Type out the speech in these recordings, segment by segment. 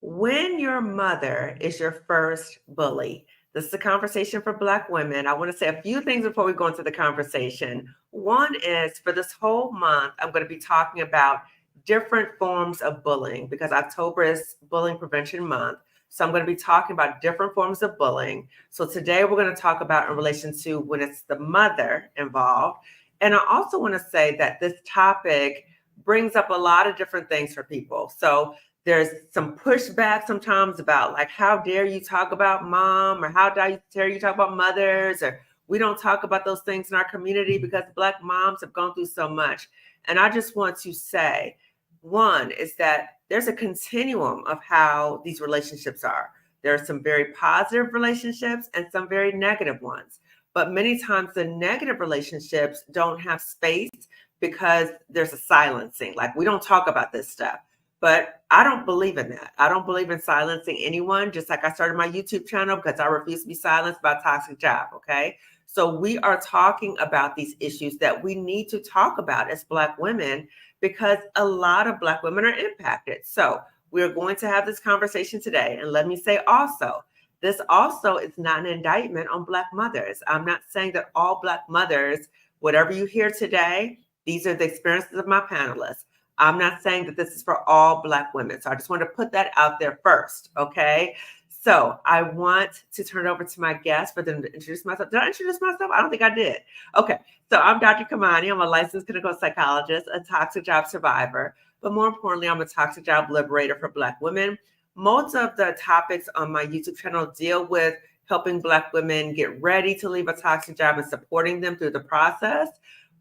When your mother is your first bully, this is a conversation for Black women. I want to say a few things before we go into the conversation. One is for this whole month, I'm going to be talking about different forms of bullying because October is Bullying Prevention Month. So I'm going to be talking about different forms of bullying. So today we're going to talk about in relation to when it's the mother involved. And I also want to say that this topic brings up a lot of different things for people. So there's some pushback sometimes about like, how dare you talk about mom, or how dare you talk about mothers, or we don't talk about those things in our community because Black moms have gone through so much. And I just want to say, one is that there's a continuum of how these relationships are. There are some very positive relationships and some very negative ones. But many times the negative relationships don't have space because there's a silencing. Like, we don't talk about this stuff. But I don't believe in that. I don't believe in silencing anyone, just like I started my YouTube channel because I refuse to be silenced by a toxic job, okay? So we are talking about these issues that we need to talk about as Black women because a lot of Black women are impacted. So we're going to have this conversation today. And let me say also, this also is not an indictment on Black mothers. I'm not saying that all Black mothers, whatever you hear today, these are the experiences of my panelists. I'm not saying that this is for all Black women. So I just want to put that out there first, okay? So I want to turn it over to my guest for them to introduce myself. Did I introduce myself? I don't think I did. Okay, so I'm Dr. Kamani. I'm a licensed clinical psychologist, a toxic job survivor, but more importantly, I'm a toxic job liberator for Black women. Most of the topics on my YouTube channel deal with helping Black women get ready to leave a toxic job and supporting them through the process,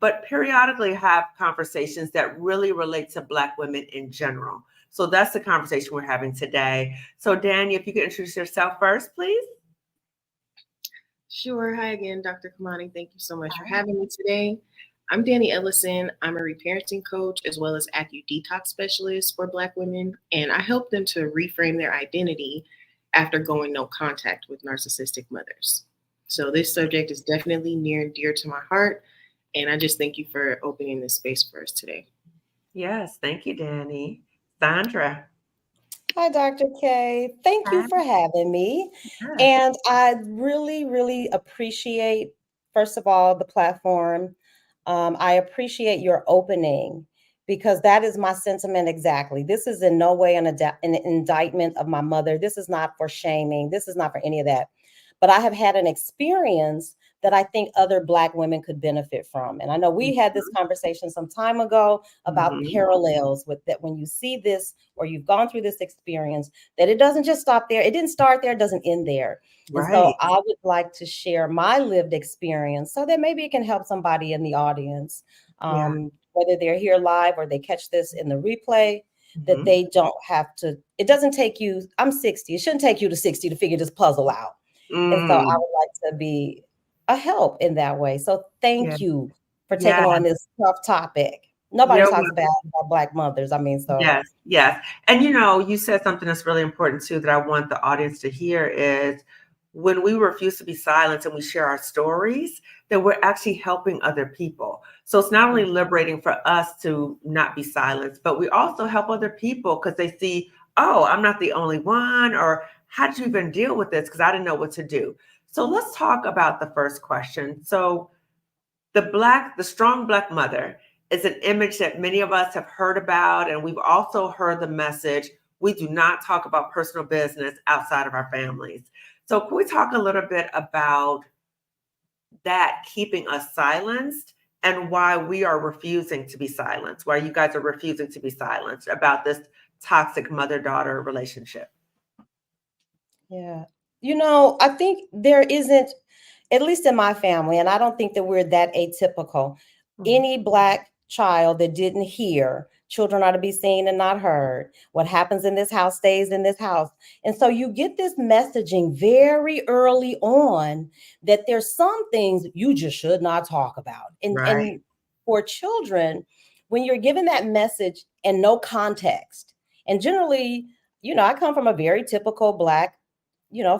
but periodically have conversations that really relate to Black women in general. So that's the conversation we're having today. So Dani, if you could introduce yourself first, please. Sure. Hi again, Dr. Kamani. Thank you so much for having me today. I'm Dani Ellison. I'm a reparenting coach as well as acu-detox specialist for Black women, and I help them to reframe their identity after going no contact with narcissistic mothers. So this subject is definitely near and dear to my heart, and I just thank you for opening this space for us today. Yes, thank you, Dani. Sondra. Hi, Dr. K. Thank you Hi. for having me. Yes. And I really, really appreciate, first of all, the platform. I appreciate your opening because that is my sentiment exactly. This is in no way an indictment of my mother. This is not for shaming. This is not for any of that. But I have had an experience that I think other Black women could benefit from. And I know we had this conversation some time ago about parallels with that. When you see this or you've gone through this experience, that it doesn't just stop there. It didn't start there. It doesn't end there. And so Right. I would like to share my lived experience so that maybe it can help somebody in the audience, Yeah. whether they're here live or they catch this in the replay, that Mhm. they don't have to, it doesn't take you, I'm 60. It shouldn't take you to 60 to figure this puzzle out. And so I Mm. would like to be a help in that way. So Yeah. thank you for taking Yeah. on this tough topic. Nobody You're talks about Black mothers. I mean, so Yes, yes. And you said something that's really important too that I want the audience to hear is when we refuse to be silent and we share our stories, that we're actually helping other people. So it's not only liberating for us to not be silenced, but we also help other people because they see, oh, I'm not the only one, or how did you even deal with this? Because I didn't know what to do. So let's talk about the first question. So the strong Black mother is an image that many of us have heard about, and we've also heard the message, we do not talk about personal business outside of our families. So can we talk a little bit about that keeping us silenced and why we are refusing to be silenced, why you guys are refusing to be silenced about this toxic mother-daughter relationship? yeah. I think there isn't, at least in my family, and I don't think that we're that atypical. Mhm. Any Black child that didn't hear, children are to be seen and not heard. What happens in this house stays in this house. And so you get this messaging very early on that there's some things you just should not talk about. Right. And for children, when you're given that message and no context, and generally, I come from a very typical Black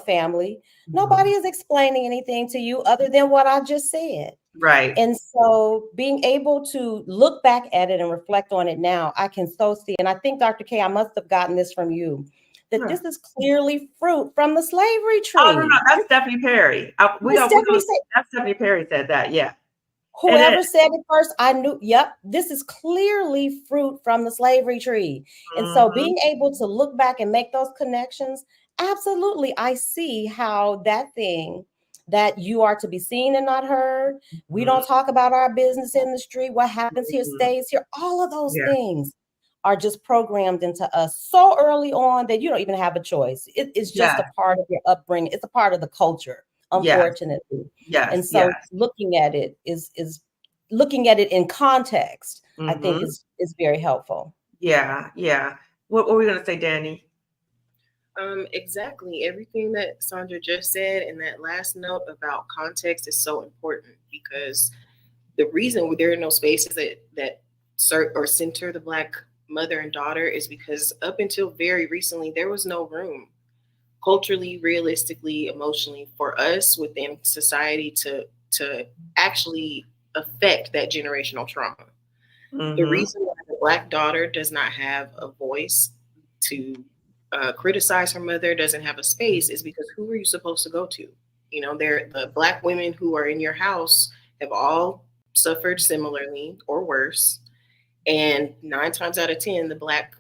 family. Nobody Mhm. is explaining anything to you other than what I just said. Right. And so being able to look back at it and reflect on it now, I can so see. And I think, Dr. K, I must have gotten this from you, that Yeah. this is clearly fruit from the slavery Oh, no, tree. that's Stephanie Perry. That's Stephanie Perry said that. Yeah. And Whoever said it first, I knew, yep, this is clearly fruit from the slavery tree. And so Mhm. being able to look back and make those connections, absolutely, I see how that thing that you are to be seen and not heard, we don't talk about our business in the street, what happens here Mhm. stays here, all of those Yeah. things are just programmed into us so early on that you don't even have a choice. It's just Yeah. a part of your upbringing. It's a part of the culture, Yes. unfortunately. And Yes. so Yes. looking at it is looking at it in context, I think Mhm. is very helpful. Yeah. Yeah. What were we gonna say, Dani? Exactly. Everything that Sondra just said and that last note about context is so important because the reason there are no spaces that or center the Black mother and daughter is because up until very recently there was no room culturally, realistically, emotionally for us within society to actually affect that generational trauma. The Mhm. reason why the Black daughter does not have a voice to criticize her mother, doesn't have a space, is because who are you supposed to go to? You know, the Black women who are in your house have all suffered similarly or worse. And 9 times out of 10, the Black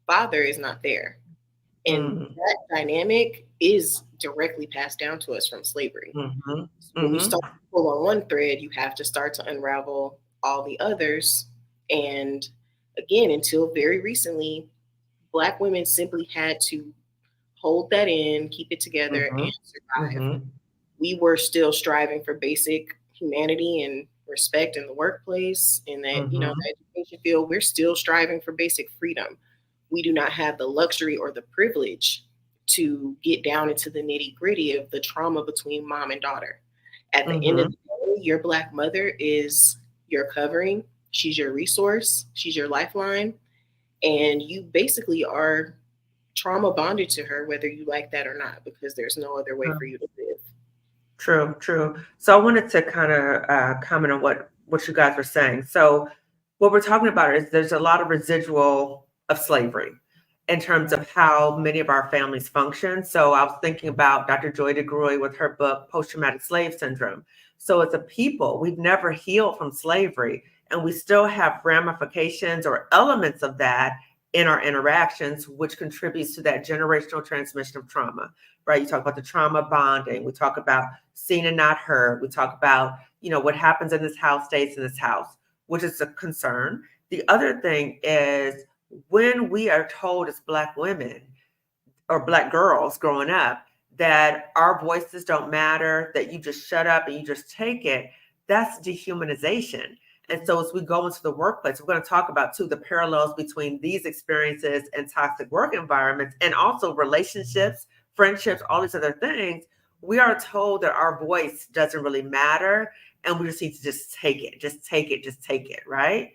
father is not there. And Mhm. that dynamic is directly passed down to us from slavery. Mhm. When you Mhm. start to pull on one thread, you have to start to unravel all the others. And again, until very recently, Black women simply had to hold that in, keep it together, and Mhm. survive. Mhm. We were still striving for basic humanity and respect in the workplace, in that, you know, Mhm. the education field. We're still striving for basic freedom. We do not have the luxury or the privilege to get down into the nitty gritty of the trauma between mom and daughter. At the end of Mhm. the day, your Black mother is your covering. She's your resource. She's your lifeline. And you basically are trauma bonded to her, whether you like that or not, because there's no other way for you to live. True, true. So I wanted to kind of comment on what you guys were saying. So what we're talking about is there's a lot of residual of slavery in terms of how many of our families function. So I was thinking about Dr. Joy DeGruy with her book, Post-Traumatic Slave Syndrome. So as a people, we've never healed from slavery, and we still have ramifications or elements of that in our interactions, which contributes to that generational transmission of trauma, right? You talk about the trauma bonding. We talk about seen and not heard. We talk about, what happens in this house stays in this house, which is a concern. The other thing is when we are told as Black women or Black girls growing up that our voices don't matter, that you just shut up and you just take it, that's dehumanization. And so as we go into the workplace, we're going to talk about too the parallels between these experiences and toxic work environments and also relationships, friendships, all these other things. We are told that our voice doesn't really matter and we just need to just take it, right?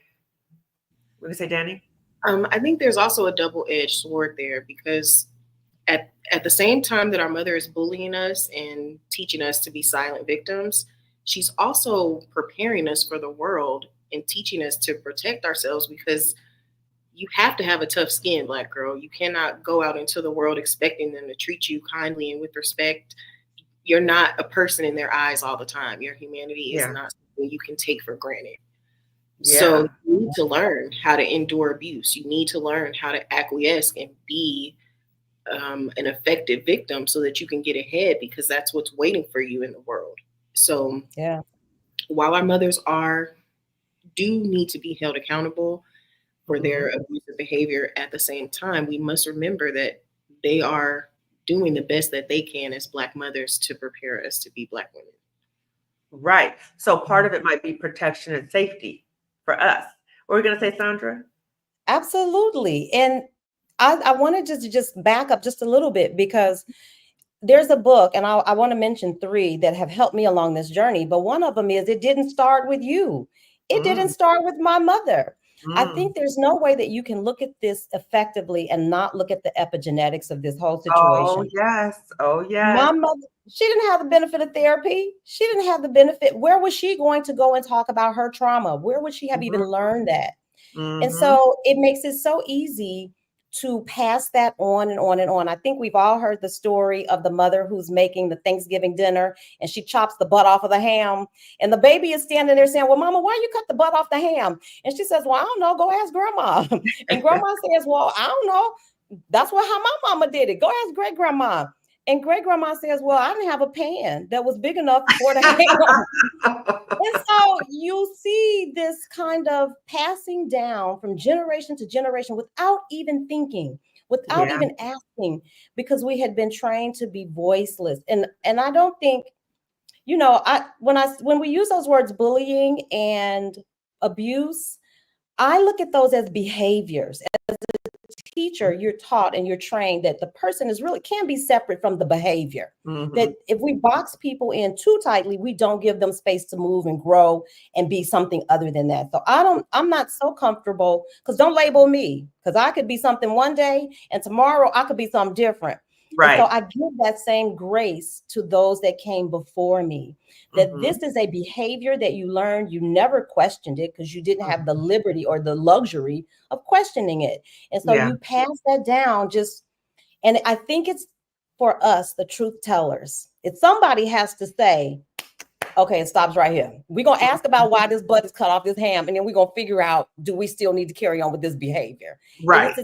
What do you say, Dani? I think there's also a double-edged sword there because at the same time that our mother is bullying us and teaching us to be silent victims, she's also preparing us for the world and teaching us to protect ourselves because you have to have a tough skin, Black girl. You cannot go out into the world expecting them to treat you kindly and with respect. You're not a person in their eyes all the time. Your humanity is Yeah. not something you can take for granted. So Yeah. you need to learn how to endure abuse. You need to learn how to acquiesce and be an effective victim so that you can get ahead because that's what's waiting for you in the world. So Yeah. while our mothers do need to be held accountable for their abusive behavior, at the same time, we must remember that they are doing the best that they can as Black mothers to prepare us to be Black women. Right. So part of it might be protection and safety for us. What are we going to say, Sondra? Absolutely. And I wanted to just back up just a little bit because there's a book, and I want to mention three that have helped me along this journey. But one of them is It Didn't Start With You. It didn't Mm, start with my mother. I mm. think there's no way that you can look at this effectively and not look at the epigenetics of this whole Oh, situation. yes. Oh, My yes. mother, she didn't have the benefit of therapy. She didn't have the benefit. Where was she going to go and talk about her trauma? Where would she have even Mm-hmm. learned that? And Mm-hmm. so it makes it so easy to pass that on and on and on. I think we've all heard the story of the mother who's making the Thanksgiving dinner and she chops the butt off of the ham. And the baby is standing there saying, well, mama, why you cut the butt off the ham? And she says, well, I don't know. Go ask grandma. And grandma says, well, I don't know. That's how my mama did it. Go ask great grandma. And great grandma says, well, I didn't have a pan that was big enough for the ham. And so you see this kind of passing down from generation to generation without even thinking, without Yeah. even asking, because we had been trained to be voiceless. And I don't think, you know, when we use those words bullying and abuse, I look at those as behaviors. As a teacher, you're taught and you're trained that the person can be separate from the behavior. Mhm. That if we box people in too tightly, we don't give them space to move and grow and be something other than that. So I'm not so comfortable, because don't label me, because I could be something one day and tomorrow I could be something different. Right. And so I give that same grace to those that came before me, that Mhm. this is a behavior that you learned. You never questioned it because you didn't have the liberty or the luxury of questioning it. And so Yeah. you pass that down and I think it's for us, the truth tellers. If somebody has to say, okay, it stops right here. We're going to ask about why this butt is cut off this ham, and then we're going to figure out, do we still need to carry on with this behavior? Right.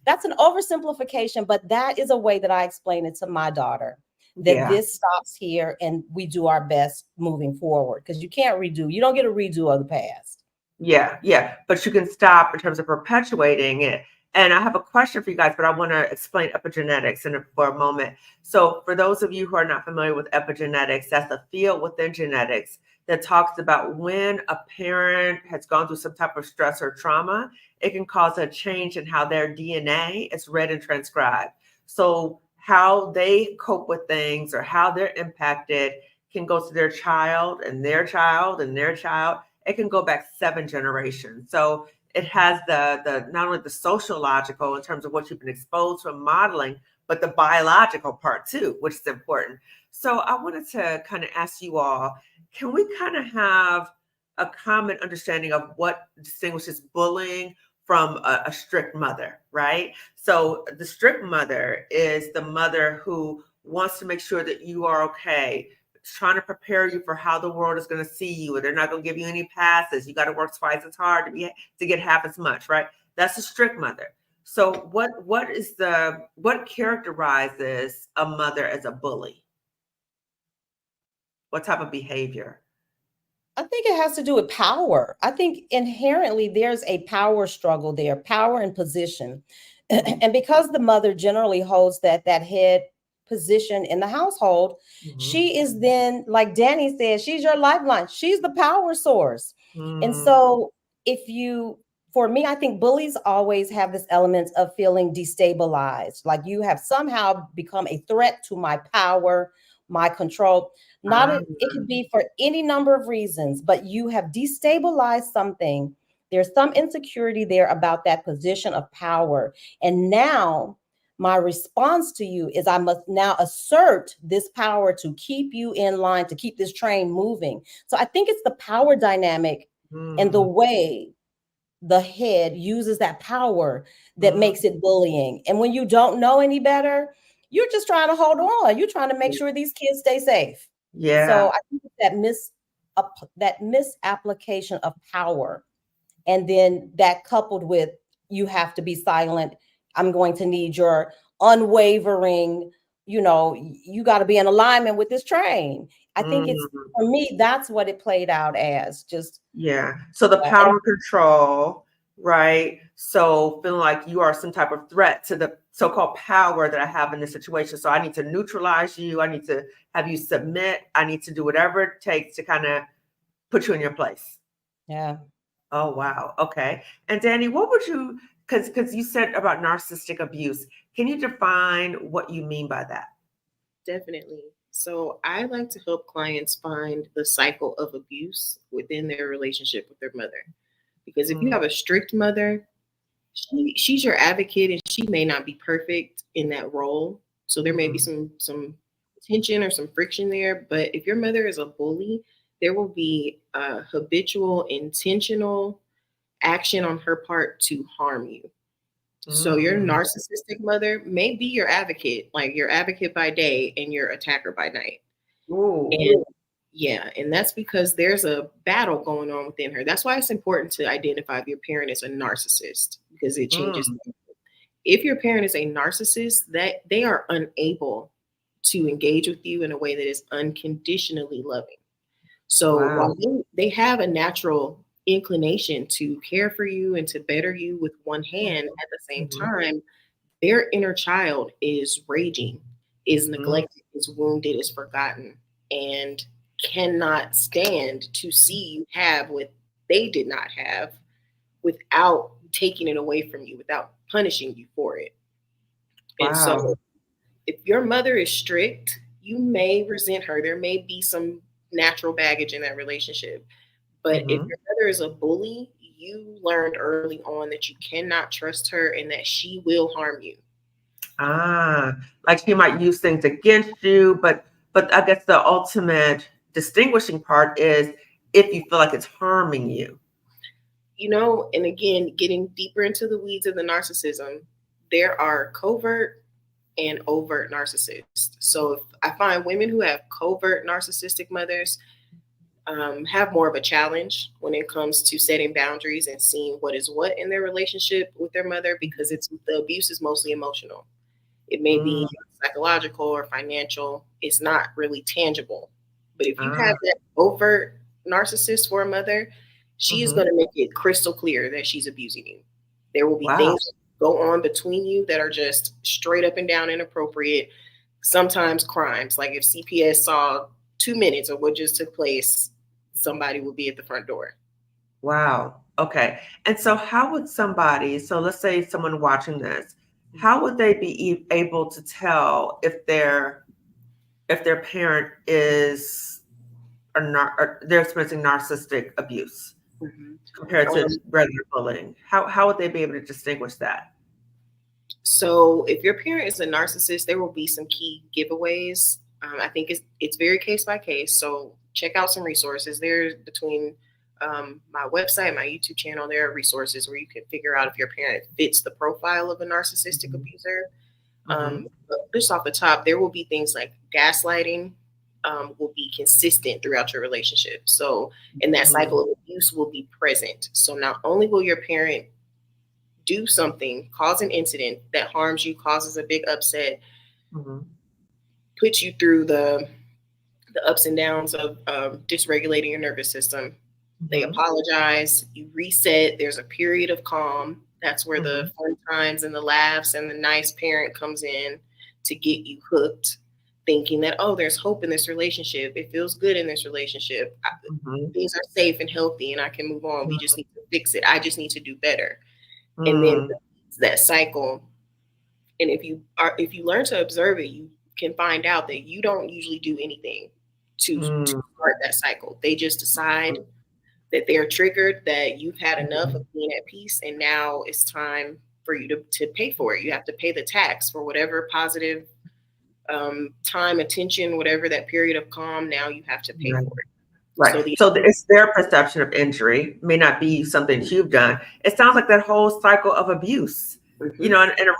That's an oversimplification, but that is a way that I explain it to my daughter, that Yeah. this stops here and we do our best moving forward, because you don't get a redo of the past. Yeah, yeah, but you can stop in terms of perpetuating it. And I have a question for you guys, but I want to explain epigenetics for a moment. So for those of you who are not familiar with epigenetics, that's a field within genetics that talks about when a parent has gone through some type of stress or trauma, it can cause a change in how their DNA is read and transcribed. So how they cope with things or how they're impacted can go to their child and their child and their child. It can go back 7 generations. So it has the not only the sociological in terms of what you've been exposed from modeling, but the biological part too, which is important. So I wanted to kind of ask you all, can we kind of have a common understanding of what distinguishes bullying from a strict mother, right? So the strict mother is the mother who wants to make sure that you are okay, trying to prepare you for how the world is going to see you, or they're not going to give you any passes. You got to work twice as hard to get half as much, right? That's a strict mother. So what characterizes a mother as a bully? What type of behavior? I think it has to do with power. I think inherently there's a power struggle there, power and position. And because the mother generally holds that head position in the household, Mhm. she is then, like Dani said, she's your lifeline. She's the power source. And Mm. so for me, I think bullies always have this element of feeling destabilized, like you have somehow become a threat to my power, my control. It could be for any number of reasons, but you have destabilized something. There's some insecurity there about that position of power. And now my response to you is I must now assert this power to keep you in line, to keep this train moving. So I think it's the power dynamic and the way the head uses that power that makes it bullying. And when you don't know any better, you're just trying to hold on. You're trying to make sure these kids stay safe. Yeah. So I think that misapplication of power, and then that coupled with you have to be silent. I'm going to need your unwavering, you got to be in alignment with this train. I think for me, that's what it played out as. Just Yeah. So the power control, right? So feeling like you are some type of threat to the so-called power that I have in this situation. So I need to neutralize you. I need to have you submit. I need to do whatever it takes to kind of put you in your place. Yeah. Oh, wow. Okay. And Dani, what would you, because you said about narcissistic abuse, can you define what you mean by that? Definitely. So I like to help clients find the cycle of abuse within their relationship with their mother. Because if you have a strict mother, she's your advocate and she may not be perfect in that role. So there may be some tension or some friction there. But if your mother is a bully, there will be habitual, intentional action on her part to harm you. So your Mm. narcissistic mother may be your advocate, like your advocate by day and your attacker by night. Ooh. And yeah, and that's because there's a battle going on within her. That's why it's important to identify if your parent is a narcissist, because it changes. Mm. If your parent is a narcissist, that they are unable to engage with you in a way that is unconditionally loving. So Wow. while they have a natural inclination to care for you and to better you with one hand, at the same Mhm. time, their inner child is raging, is Mm. neglected, is wounded, is forgotten, and cannot stand to see you have what they did not have without taking it away from you, without punishing you for it. And so Wow. if your mother is strict, you may resent her. There may be some natural baggage in that relationship. But if Mhm. your mother is a bully, you learned early on that you cannot trust her and that she will harm you. Ah, like she might use things against you, but I guess the ultimate distinguishing part is if you feel like it's harming you. You know, and again, getting deeper into the weeds of the narcissism, there are covert and overt narcissists. So if I find women who have covert narcissistic mothers have more of a challenge when it comes to setting boundaries and seeing what is what in their relationship with their mother, because it's the abuse is mostly emotional. It may Mm. be psychological or financial. It's not really tangible. But if you Ah. have that overt narcissist for a mother, she is Mhm. going to make it crystal clear that she's abusing you. There will be Wow. things that go on between you that are just straight up and down inappropriate. Sometimes crimes. Like if CPS saw 2 minutes of what just took place, somebody would be at the front door. Wow. Okay. And so how would somebody, so let's say someone watching this, how would they be able to tell if their parent is or they're experiencing narcissistic abuse Mhm. compared to Um, regular bullying? How would they be able to distinguish that? So if your parent is a narcissist, there will be some key giveaways. I think it's very case by case. So check out some resources. There's between my website, my YouTube channel, there are resources where you can figure out if your parent fits the profile of a narcissistic Mhm. abuser. Mhm. But just off the top, there will be things like gaslighting will be consistent throughout your relationship. So, and that Mhm. cycle of abuse will be present. So not only will your parent do something, cause an incident that harms you, causes a big upset, Mhm. puts you through the ups and downs of dysregulating your nervous system. They Mhm. apologize, you reset, there's a period of calm. That's where the Mhm. fun times and the laughs and the nice parent comes in to get you hooked, thinking that, oh, there's hope in this relationship. It feels good in this relationship. Mhm. Things are safe and healthy and I can move on. We just need to fix it. I just need to do better. And then Mhm. that cycle. And if you learn to observe it, you can find out that you don't usually do anything to Mm. start that cycle. They just decide that they're triggered, that you've had enough of Mhm. being at peace, and now it's time for you to pay for it. You have to pay the tax for whatever positive time, attention, whatever that period of calm. Now you have to pay Right. for it. Right. So the So it's their perception of injury, may not be something you've done. It sounds like that whole cycle of abuse, Mhm. in a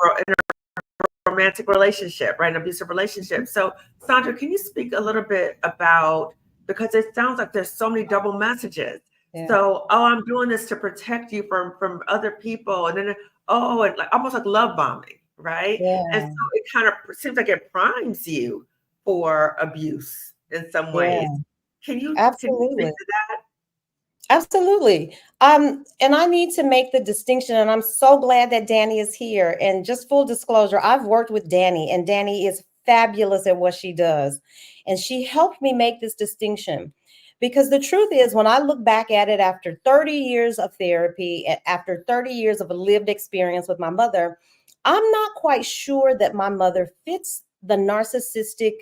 romantic relationship, right? An abusive relationship. So, Sondra, can you speak a little bit about, because it sounds like there's so many double messages. Yeah. So, oh, I'm doing this to protect you from other people, and then oh, and like almost like love bombing, right? And so Yeah. it kind of seems like it primes you for abuse in some ways. Yeah. Can you speak Absolutely. to that? Absolutely. And I need to make the distinction, and I'm so glad that Dani is here. And just full disclosure, I've worked with Dani, and Dani is fabulous at what she does. And she helped me make this distinction. Because the truth is, when I look back at it after 30 years of therapy, after 30 years of a lived experience with my mother, I'm not quite sure that my mother fits the narcissistic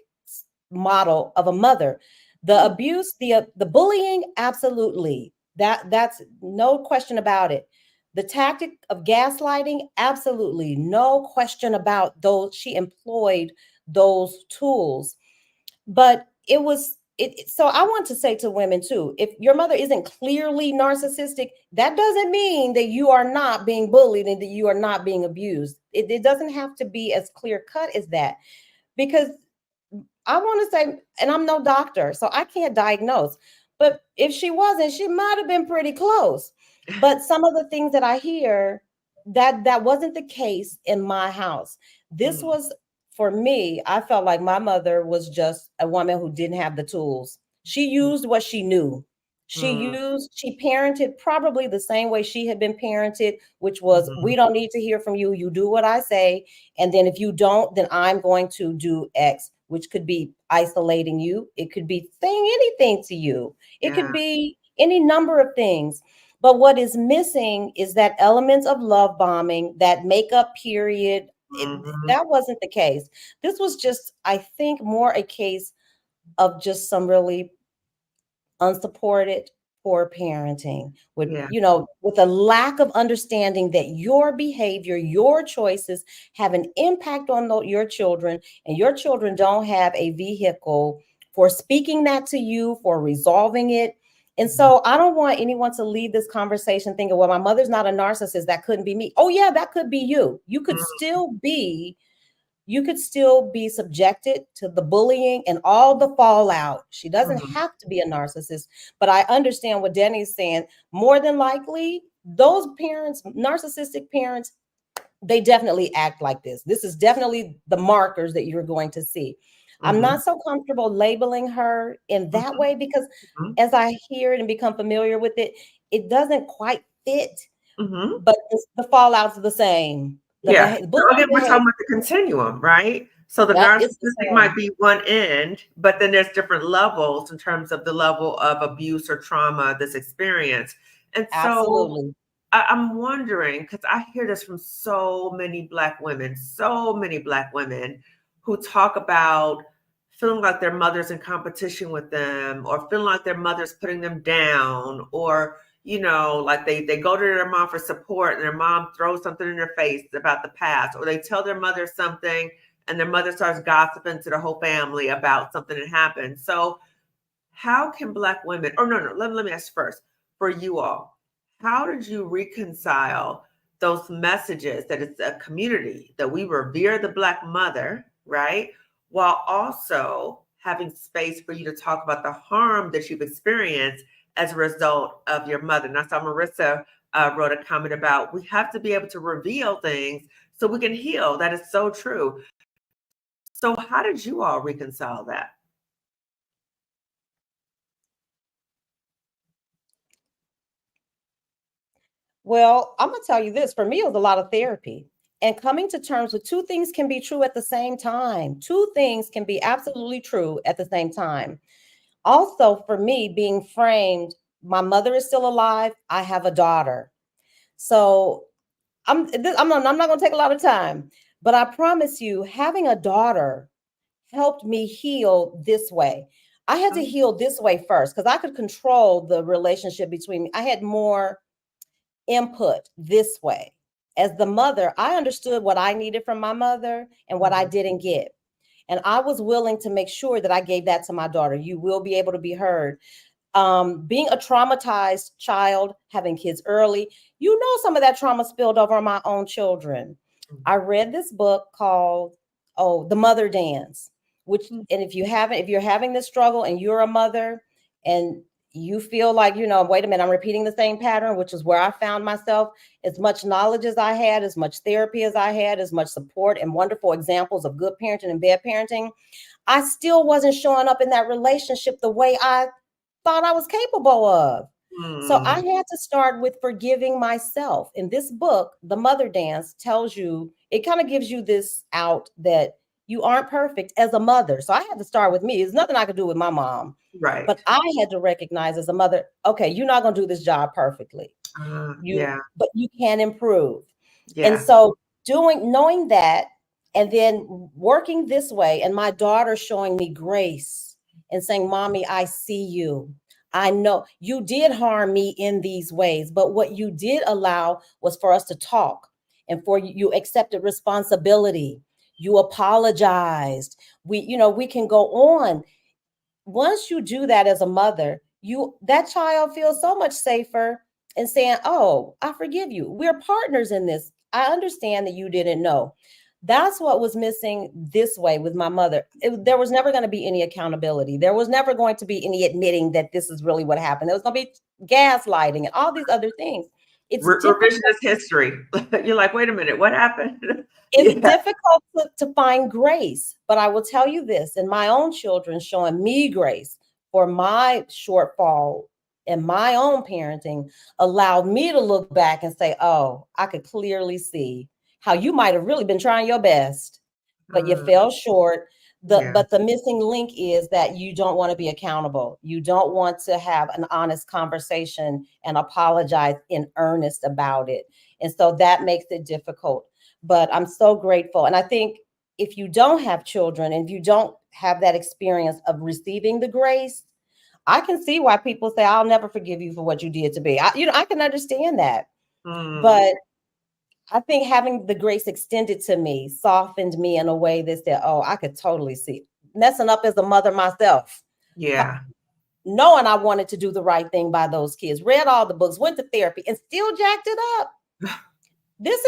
model of a mother. The abuse, the bullying, absolutely. That's no question about it. The tactic of gaslighting, absolutely. No question about those. She employed those tools. But it was So I want to say to women too, if your mother isn't clearly narcissistic, that doesn't mean that you are not being bullied and that you are not being abused. It doesn't have to be as clear cut as that, because I want to say, and I'm no doctor, so I can't diagnose, but if she wasn't, she might have been pretty close. But some of the things that I hear, that wasn't the case in my house. This was, for me, I felt like my mother was just a woman who didn't have the tools. She used what she knew. She parented probably the same way she had been parented, which was, we don't need to hear from you. You do what I say. And then if you don't, then I'm going to do X, which could be isolating you. It could be saying anything to you. It could be any number of things. But what is missing is that elements of love bombing, that makeup period. That wasn't the case. This was just, I think, more a case of just some really unsupported poor parenting with, with a lack of understanding that your behavior, your choices have an impact on your children, and your children don't have a vehicle for speaking that to you, for resolving it. And so I don't want anyone to leave this conversation thinking, well, my mother's not a narcissist. That couldn't be me. Oh yeah, that could be you. You could still be subjected to the bullying and all the fallout. She doesn't have to be a narcissist, but I understand what Dani's saying. More than likely, those parents, narcissistic parents, they definitely act like this. This is definitely the markers that you're going to see. I'm not so comfortable labeling her in that way, because as I hear it and become familiar with it, it doesn't quite fit, but the fallout's the same. So again, we're talking about the continuum, right? So the narcissistic might be one end, but then there's different levels in terms of the level of abuse or trauma that's experienced. And so I'm wondering, because I hear this from so many Black women who talk about feeling like their mother's in competition with them, or feeling like their mother's putting them down, or like they go to their mom for support and their mom throws something in their face about the past, or they tell their mother something and their mother starts gossiping to the whole family about something that happened. So how can Black women, or no, let me ask first, for you all, how did you reconcile those messages that it's a community, that we revere the Black mother, right? While also having space for you to talk about the harm that you've experienced as a result of your mother. Now, so Marissa wrote a comment about, we have to be able to reveal things so we can heal. That is so true. So how did you all reconcile that? Well, I'm going to tell you this. For me, it was a lot of therapy and coming to terms with two things can be true at the same time. Two things can be absolutely true at the same time. Also, for me, being framed, my mother is still alive. I have a daughter. So I'm not going to take a lot of time, but I promise you, having a daughter helped me heal this way. I had to heal this way first because I could control the relationship between me. I had more input this way. As the mother, I understood what I needed from my mother and what I didn't get. And I was willing to make sure that I gave that to my daughter. You will be able to be heard. Being a traumatized child, having kids early, some of that trauma spilled over on my own children. I read this book called, The Mother Dance, which, and if you're having this struggle and you're a mother and you feel like, wait a minute, I'm repeating the same pattern, which is where I found myself. As much knowledge as I had, as much therapy as I had, as much support and wonderful examples of good parenting and bad parenting, I still wasn't showing up in that relationship the way I thought I was capable of. So I had to start with forgiving myself. In this book, The Mother Dance tells you, it kind of gives you this out that you aren't perfect as a mother. So I had to start with me. There's nothing I could do with my mom. Right. But I had to recognize as a mother, okay, you're not going to do this job perfectly. But you can improve. Yeah. And so knowing that, and then working this way, and my daughter showing me grace and saying, Mommy, I see you. I know you did harm me in these ways, but what you did allow was for us to talk, and for you accepted responsibility. You apologized. We can go on. once you do that as a mother, that child feels so much safer in saying, oh, I forgive you. We're partners in this. I understand that you didn't know. That's what was missing this way with my mother. There was never going to be any accountability. There was never going to be any admitting that this is really what happened. There was going to be gaslighting and all these other things. It's difficult. Revisionist history. You're like, wait a minute, what happened? It's difficult to find grace, but I will tell you this, and my own children showing me grace for my shortfall in my own parenting allowed me to look back and say, oh, I could clearly see how you might have really been trying your best, but you fell short. But the missing link is that you don't want to be accountable. You don't want to have an honest conversation and apologize in earnest about it. And so that makes it difficult. But I'm so grateful. And I think if you don't have children and if you don't have that experience of receiving the grace, I can see why people say, I'll never forgive you for what you did to me. I can understand that. But I think having the grace extended to me softened me in a way that said, oh, I could totally see messing up as a mother myself. Yeah. Knowing I wanted to do the right thing by those kids, read all the books, went to therapy, and still jacked it up. This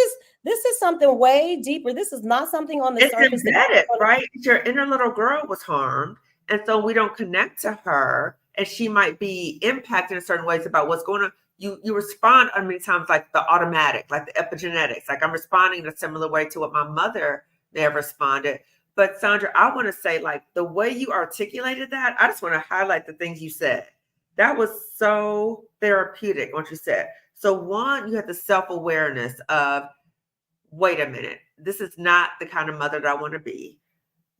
is something way deeper. This is not something on the surface. It's embedded, right? Your inner little girl was harmed. And so we don't connect to her. And she might be impacted in certain ways about what's going on. You respond many times like the automatic, like the epigenetics. Like I'm responding in a similar way to what my mother may have responded. But Sondra, I want to say, like, the way you articulated that, I just want to highlight the things you said. That was so therapeutic, what you said. So one, you had the self-awareness of, wait a minute, this is not the kind of mother that I want to be.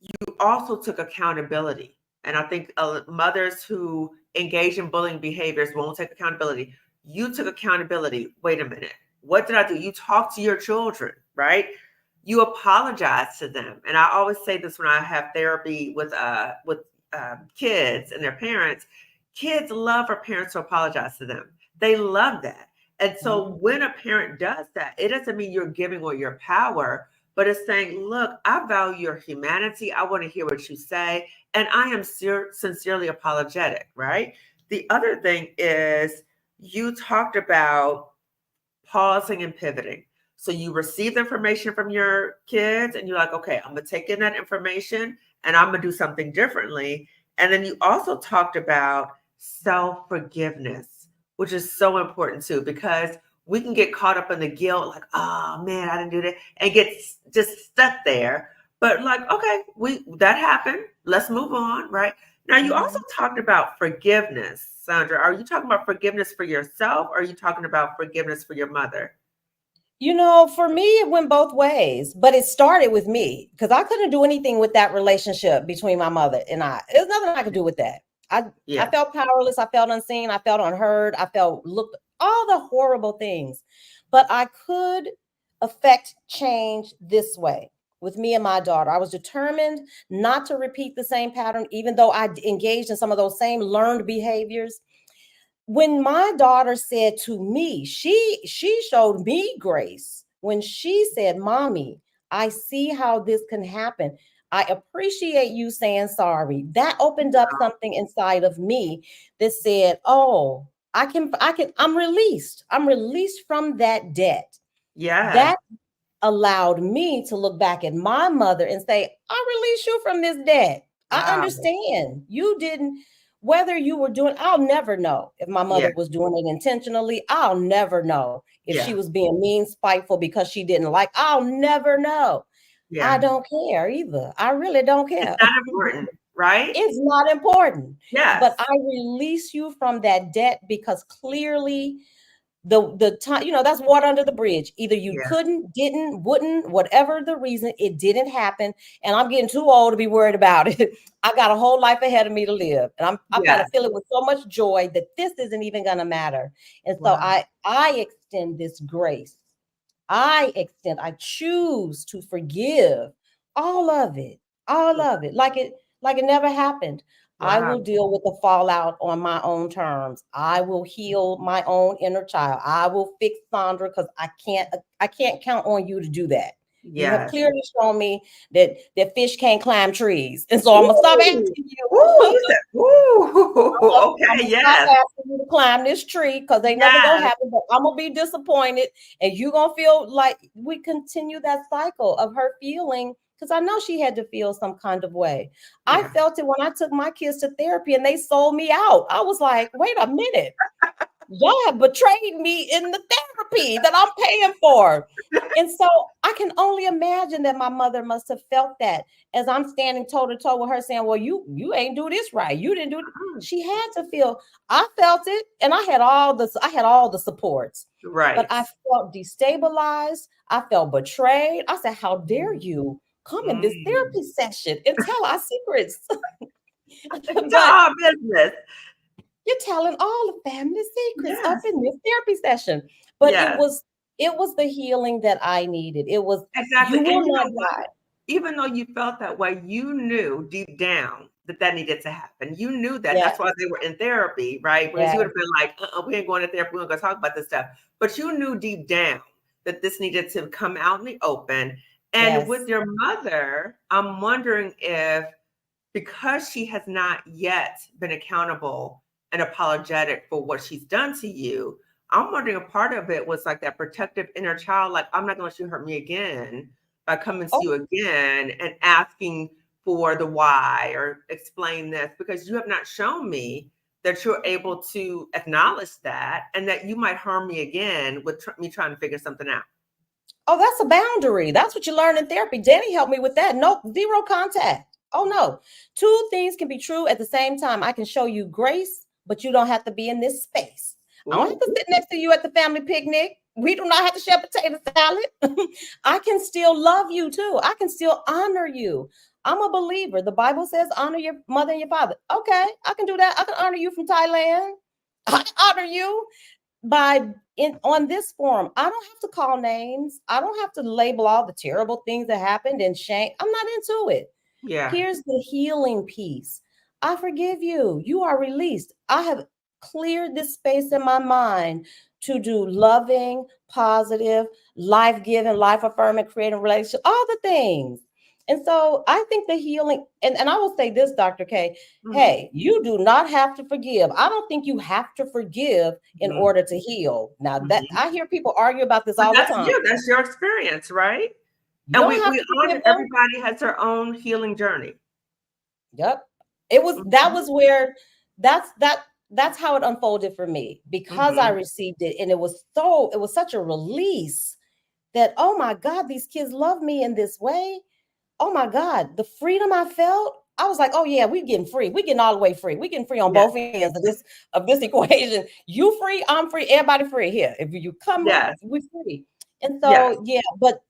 You also took accountability. And I think mothers who engage in bullying behaviors won't take accountability. You took accountability. Wait a minute. What did I do? You talk to your children, right? You apologize to them. And I always say this when I have therapy with kids and their parents. Kids love for parents to apologize to them. They love that. And so when a parent does that, it doesn't mean you're giving away your power, but it's saying, look, I value your humanity. I want to hear what you say. And I am sincerely apologetic, right? The other thing is you talked about pausing and pivoting. So you receive information from your kids and you're like, okay, I'm going to take in that information and I'm going to do something differently. And then you also talked about self-forgiveness, which is so important too, because we can get caught up in the guilt, like, oh man, I didn't do that, and get just stuck there. But like, okay, that happened. Let's move on, right? Now, you also talked about forgiveness, Sondra. Are you talking about forgiveness for yourself, or are you talking about forgiveness for your mother? For me, it went both ways, but it started with me because I couldn't do anything with that relationship between my mother and I. There's nothing I could do with that. I felt powerless. I felt unseen. I felt unheard. I felt looked, all the horrible things. But I could affect change this way with me and my daughter. I was determined not to repeat the same pattern, even though I engaged in some of those same learned behaviors. When my daughter said to me, she showed me grace when she said, Mommy, I see how this can happen. I appreciate you saying sorry. That opened up something inside of me that said, oh, I'm released. I'm released from that debt. Yeah. That allowed me to look back at my mother and say, I release you from this debt. Wow. I understand. You didn't, whether you were doing, I'll never know if my mother was doing it intentionally. I'll never know if she was being mean, spiteful because she didn't like, I'll never know. Yeah. I don't care either. I really don't care. It's not important, right? It's not important. Yes. But I release you from that debt because clearly the time, that's water under the bridge. Either you couldn't, didn't, wouldn't, whatever the reason, it didn't happen. And I'm getting too old to be worried about it. I got a whole life ahead of me to live. And I'm going to feel it with so much joy that this isn't even going to matter. And so I extend this grace. I choose to forgive all of it, like it never happened. Wow. I will deal with the fallout on my own terms. I will heal my own inner child. I will fix Sondra because I can't count on you to do that. You have Yes. clearly shown me that fish can't climb trees. And so I'm gonna stop asking you. Ooh, you said, ooh, I'm okay, gonna stop yes, asking you to climb this tree because ain't nothing gonna yes, happen, but I'm gonna be disappointed and you gonna feel like we continue that cycle of her feeling because I know she had to feel some kind of way. I yeah. felt it when I took my kids to therapy and they sold me out. I was like, wait a minute. Y'all have betrayed me in the therapy that I'm paying for. And so I can only imagine that my mother must have felt that as I'm standing toe to toe with her saying, well, you ain't do this right. You didn't do it. She had to feel, I felt it and I had all the supports, but Right. I felt destabilized. I felt betrayed. I said, how dare you come in this Mm. therapy session and tell our secrets? It's But our business. you're telling all the family secrets up Yes, in this therapy session. But yes, it was the healing that I needed. It was exactly. you And will you not know what? die. Even though you felt that way, you knew deep down that that needed to happen. You knew that. Yeah, That's why they were in therapy, right? Because yeah, you would have been like, we ain't going to therapy. We're not going to talk about this stuff. But you knew deep down that this needed to come out in the open. And with yes. your mother, I'm wondering if, because she has not yet been accountable and apologetic for what she's done to you, I'm wondering if part of it was like that protective inner child, like, I'm not going to let you hurt me again by coming to Oh, you again and asking for the why or explain this, because you have not shown me that you're able to acknowledge that and that you might harm me again with me trying to figure something out. oh, that's a boundary. That's what you learn in therapy. Danny helped me with that. No, zero contact. Oh no. Two things can be true at the same time. I can show you grace, but you don't have to be in this space. I don't have Ooh, to sit next to you at the family picnic. We do not have to share potato salad. I can still love you too. I can still honor you. I'm a believer. The Bible says honor your mother and your father. Okay, I can do that. I can honor you from Thailand. I honor you on this forum. I don't have to call names. I don't have to label all the terrible things that happened and shame. I'm not into it. yeah. Here's the healing piece. I forgive you. You are released. I have cleared this space in my mind to do loving, positive, life-giving, life-affirming, creative relationship, all the things. And so I think the healing, and I will say this, Dr. K, Mhm, hey, you do not have to forgive. I don't think you have to forgive in mhm, order to heal. Now that mhm. I hear people argue about this But all the that's time. you. That's your experience, right? You And don't we have to honor forgive them. everybody has their own healing journey. Yep. It was that Mhm, was where that's how it unfolded for me because I mhm. received it and it was such a release that oh my God, these kids love me in this way. Oh my God, the freedom I felt. I was like, oh yeah, we're getting free. We're getting all the way free. We're getting free on Yes, both ends of this equation. You free, I'm free, everybody free here. If you come with, yes, we're free. And yes. so yeah, but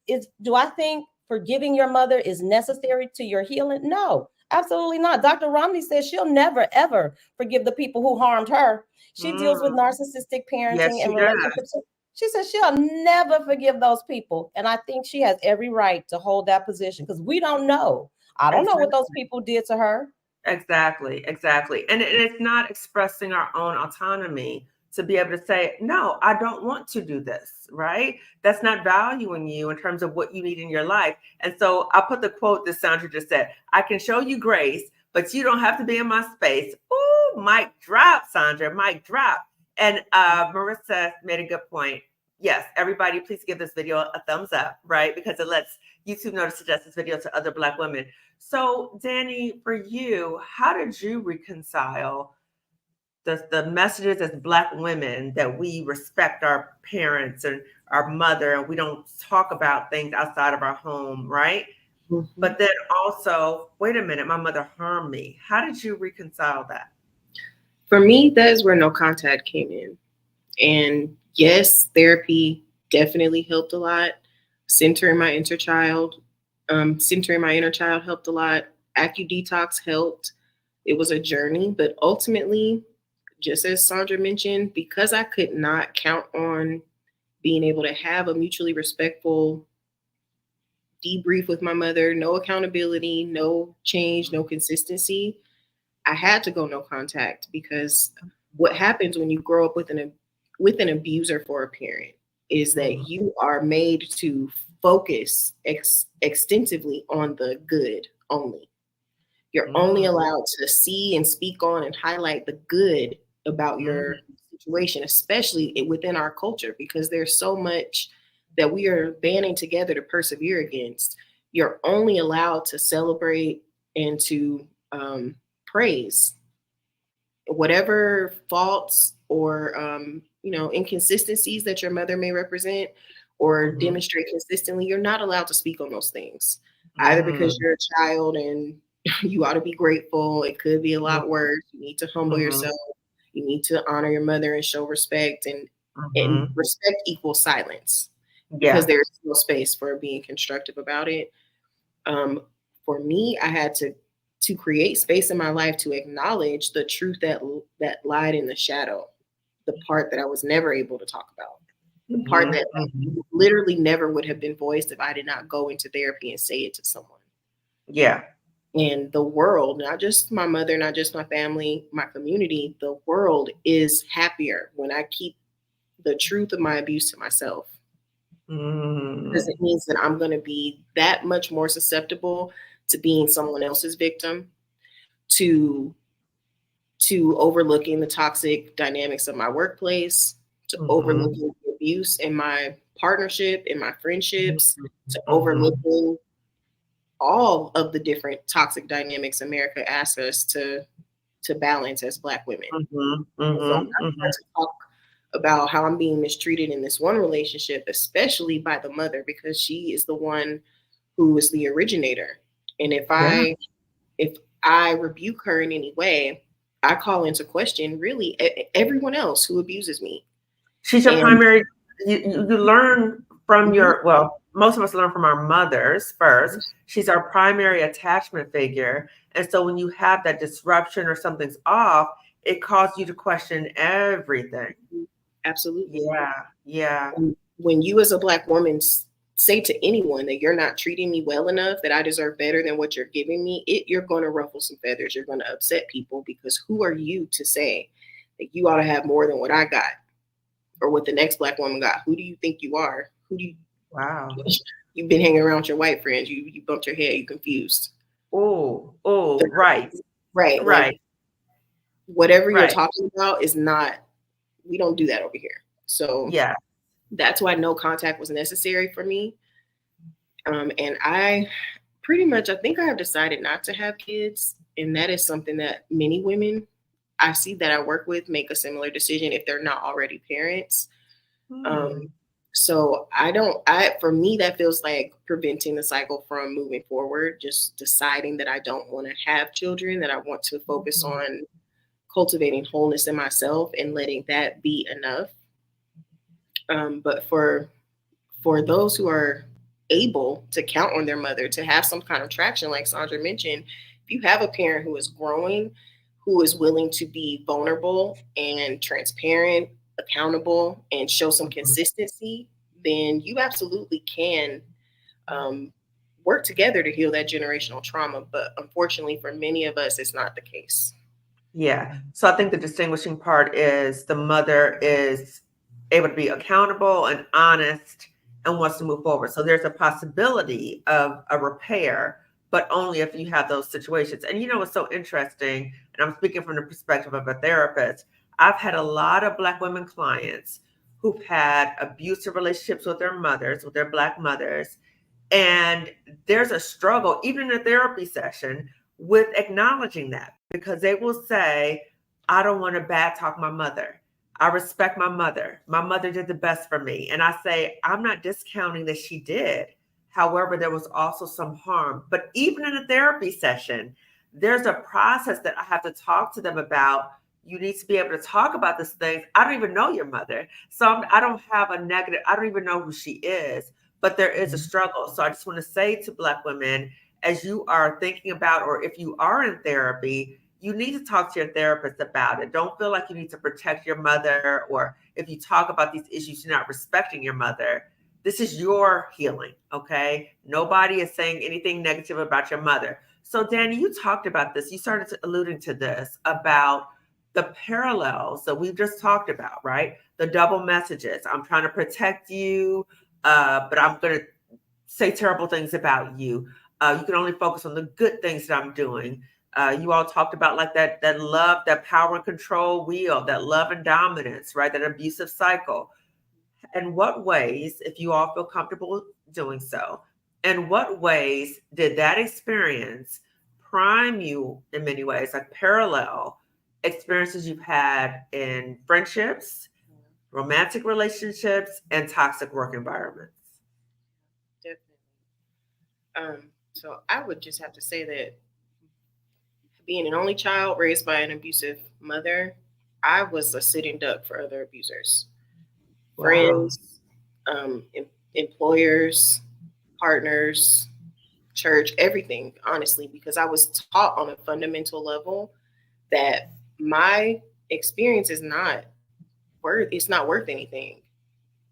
do I think forgiving your mother is necessary to your healing? No, absolutely not. Dr. Romney says she'll never ever forgive the people who harmed her. She deals with Mm, narcissistic yes, parenting she and does. relationships. She says she'll never forgive those people. And I think she has every right to hold that position because we don't know. I don't know what those Exactly, people did to her. exactly, exactly. And it's not expressing our own autonomy to be able to say, no, I don't want to do this, right? That's not valuing you in terms of what you need in your life. And so I'll put the quote that Sandra just said, I can show you grace, but you don't have to be in my space. Ooh, mic drop, Sandra, mic drop. And Marissa made a good point. Yes, everybody, please give this video a thumbs up, right? Because it lets YouTube know to suggest this video to other Black women. So, Dani, for you, how did you reconcile the messages as Black women that we respect our parents and our mother, and we don't talk about things outside of our home, right? Mhm. But then also, wait a minute, my mother harmed me. How did you reconcile that? For me, that is where no contact came in. And yes, therapy definitely helped a lot. Centering my inner child helped a lot. Detox helped. It was a journey, but ultimately, just as Sondra mentioned, because I could not count on being able to have a mutually respectful debrief with my mother, no accountability, no change, no consistency, I had to go no contact because what happens when you grow up with an abuser for a parent is that Mm, you are made to focus extensively on the good only. You're only allowed to see and speak on and highlight the good about your situation, especially within our culture, because there's so much that we are banding together to persevere against. You're only allowed to celebrate and to praise whatever faults or inconsistencies that your mother may represent or demonstrate consistently. You're not allowed to speak on those things, either because you're a child and you ought to be grateful. It could be a lot worse. You need to humble yourself. You need to honor your mother and show respect, and respect equals silence, because there's no space for being constructive about it. For me, I had to create space in my life to acknowledge the truth that lied in the shadow, the part that I was never able to talk about, the part that literally never would have been voiced if I did not go into therapy and say it to someone. Yeah. And the world, not just my mother, not just my family, my community, the world is happier when I keep the truth of my abuse to myself. Because it means that I'm going to be that much more susceptible to being someone else's victim, to overlooking the toxic dynamics of my workplace, to overlooking the abuse in my partnership, in my friendships, to overlooking all of the different toxic dynamics America asks us to balance as Black women. So I start to talk about how I'm being mistreated in this one relationship, especially by the mother, because she is the one who is the originator. And if I rebuke her in any way, I call into question really everyone else who abuses me. She's your primary. You learn from most of us learn from our mothers first. She's our primary attachment figure. And so when you have that disruption or something's off, it causes you to question everything. Absolutely. Yeah. When you as a Black woman say to anyone that you're not treating me well enough, that I deserve better than what you're giving me, you're going to ruffle some feathers. You're going to upset people, because who are you to say that you ought to have more than what I got or what the next Black woman got? Who do you think you are? Wow. You've been hanging around with your white friends. You bumped your head. You confused. Right. Like, whatever you're talking about is not, we don't do that over here. So that's why no contact was necessary for me. And I think I have decided not to have kids. And that is something that many women I see that I work with make a similar decision if they're not already parents. So for me, that feels like preventing the cycle from moving forward, just deciding that I don't want to have children, that I want to focus on cultivating wholeness in myself and letting that be enough. But for those who are able to count on their mother to have some kind of traction, like Sondra mentioned, if you have a parent who is growing, who is willing to be vulnerable and transparent, accountable, and show some consistency, then you absolutely can work together to heal that generational trauma. But unfortunately, for many of us, it's not the case. Yeah. So I think the distinguishing part is the mother is able to be accountable and honest and wants to move forward. So there's a possibility of a repair, but only if you have those situations. And what's so interesting, and I'm speaking from the perspective of a therapist, I've had a lot of Black women clients who've had abusive relationships with their mothers, with their Black mothers. And there's a struggle, even in a therapy session, with acknowledging that, because they will say, I don't want to bad talk my mother. I respect my mother. My mother did the best for me. And I say, I'm not discounting that she did. However, there was also some harm. But even in a therapy session, there's a process that I have to talk to them about. You need to be able to talk about this thing. I don't even know your mother. So I don't have a negative, I don't even know who she is, but there is a struggle. So I just want to say to Black women, as you are thinking about, or if you are in therapy, you need to talk to your therapist about it. Don't feel like you need to protect your mother, or if you talk about these issues, you're not respecting your mother. This is your healing, okay? Nobody is saying anything negative about your mother. So Dani, you talked about this. You started alluding to this about the parallels that we've just talked about, right? The double messages. I'm trying to protect you, but I'm going to say terrible things about you. You can only focus on the good things that I'm doing. You all talked about like that love, that power and control wheel, that love and dominance, right? That abusive cycle. In what ways, if you all feel comfortable doing so, in what ways did that experience prime you in many ways, like parallel experiences you've had in friendships, romantic relationships, and toxic work environments? Definitely. So I would just have to say that being an only child raised by an abusive mother, I was a sitting duck for other abusers. Wow. Friends, employers, partners, church, everything, honestly, because I was taught on a fundamental level that my experience is not worth anything.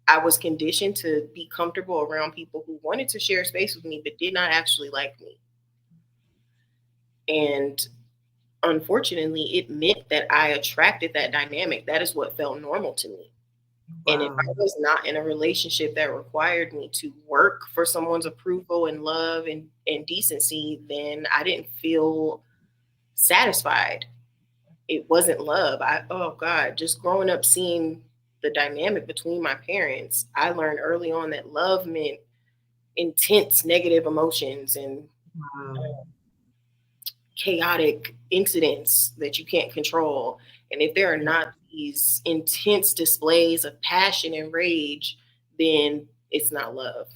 I was conditioned to be comfortable around people who wanted to share space with me but did not actually like me. And unfortunately, it meant that I attracted that dynamic. That is what felt normal to me. Wow. And if I was not in a relationship that required me to work for someone's approval and love and decency, then I didn't feel satisfied. It wasn't love. Oh God, just growing up seeing the dynamic between my parents, I learned early on that love meant intense negative emotions and Wow. chaotic incidents that you can't control. And if there are not these intense displays of passion and rage, then it's not love.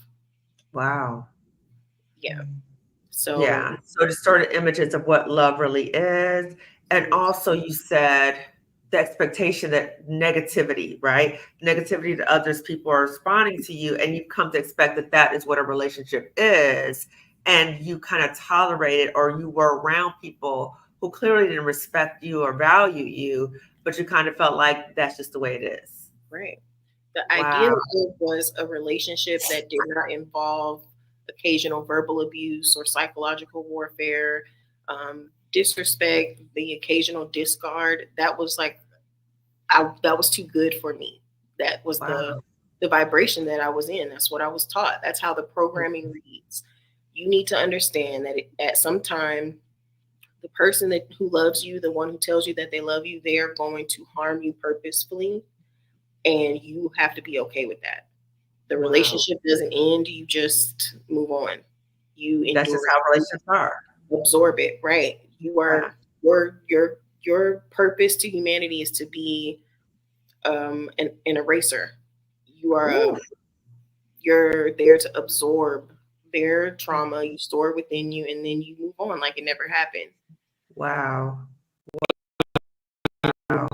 Wow. Yeah. So Yeah. So distorted images of what love really is. And also you said the expectation that negativity, right? Negativity to others, people are responding to you, and you've come to expect that that is what a relationship is. And you kind of tolerated, or you were around people who clearly didn't respect you or value you, but you kind of felt like that's just the way it is. right. The Wow. ideal was a relationship that did not involve occasional verbal abuse or psychological warfare, disrespect, the occasional discard. That was like that was too good for me. That was Wow. the vibration that I was in. That's what I was taught. That's how the programming reads. You need to understand that at some time, the person who loves you, the one who tells you that they love you, they are going to harm you purposefully, and you have to be okay with that. The Wow. relationship doesn't end. You just move on. You That's just endure how it, relationships are. absorb it. Right. You Wow. are your purpose to humanity is to be an eraser. You are Ooh. you're there to absorb their trauma. You store it within you, and then you move on like it never happened. Wow. Wow.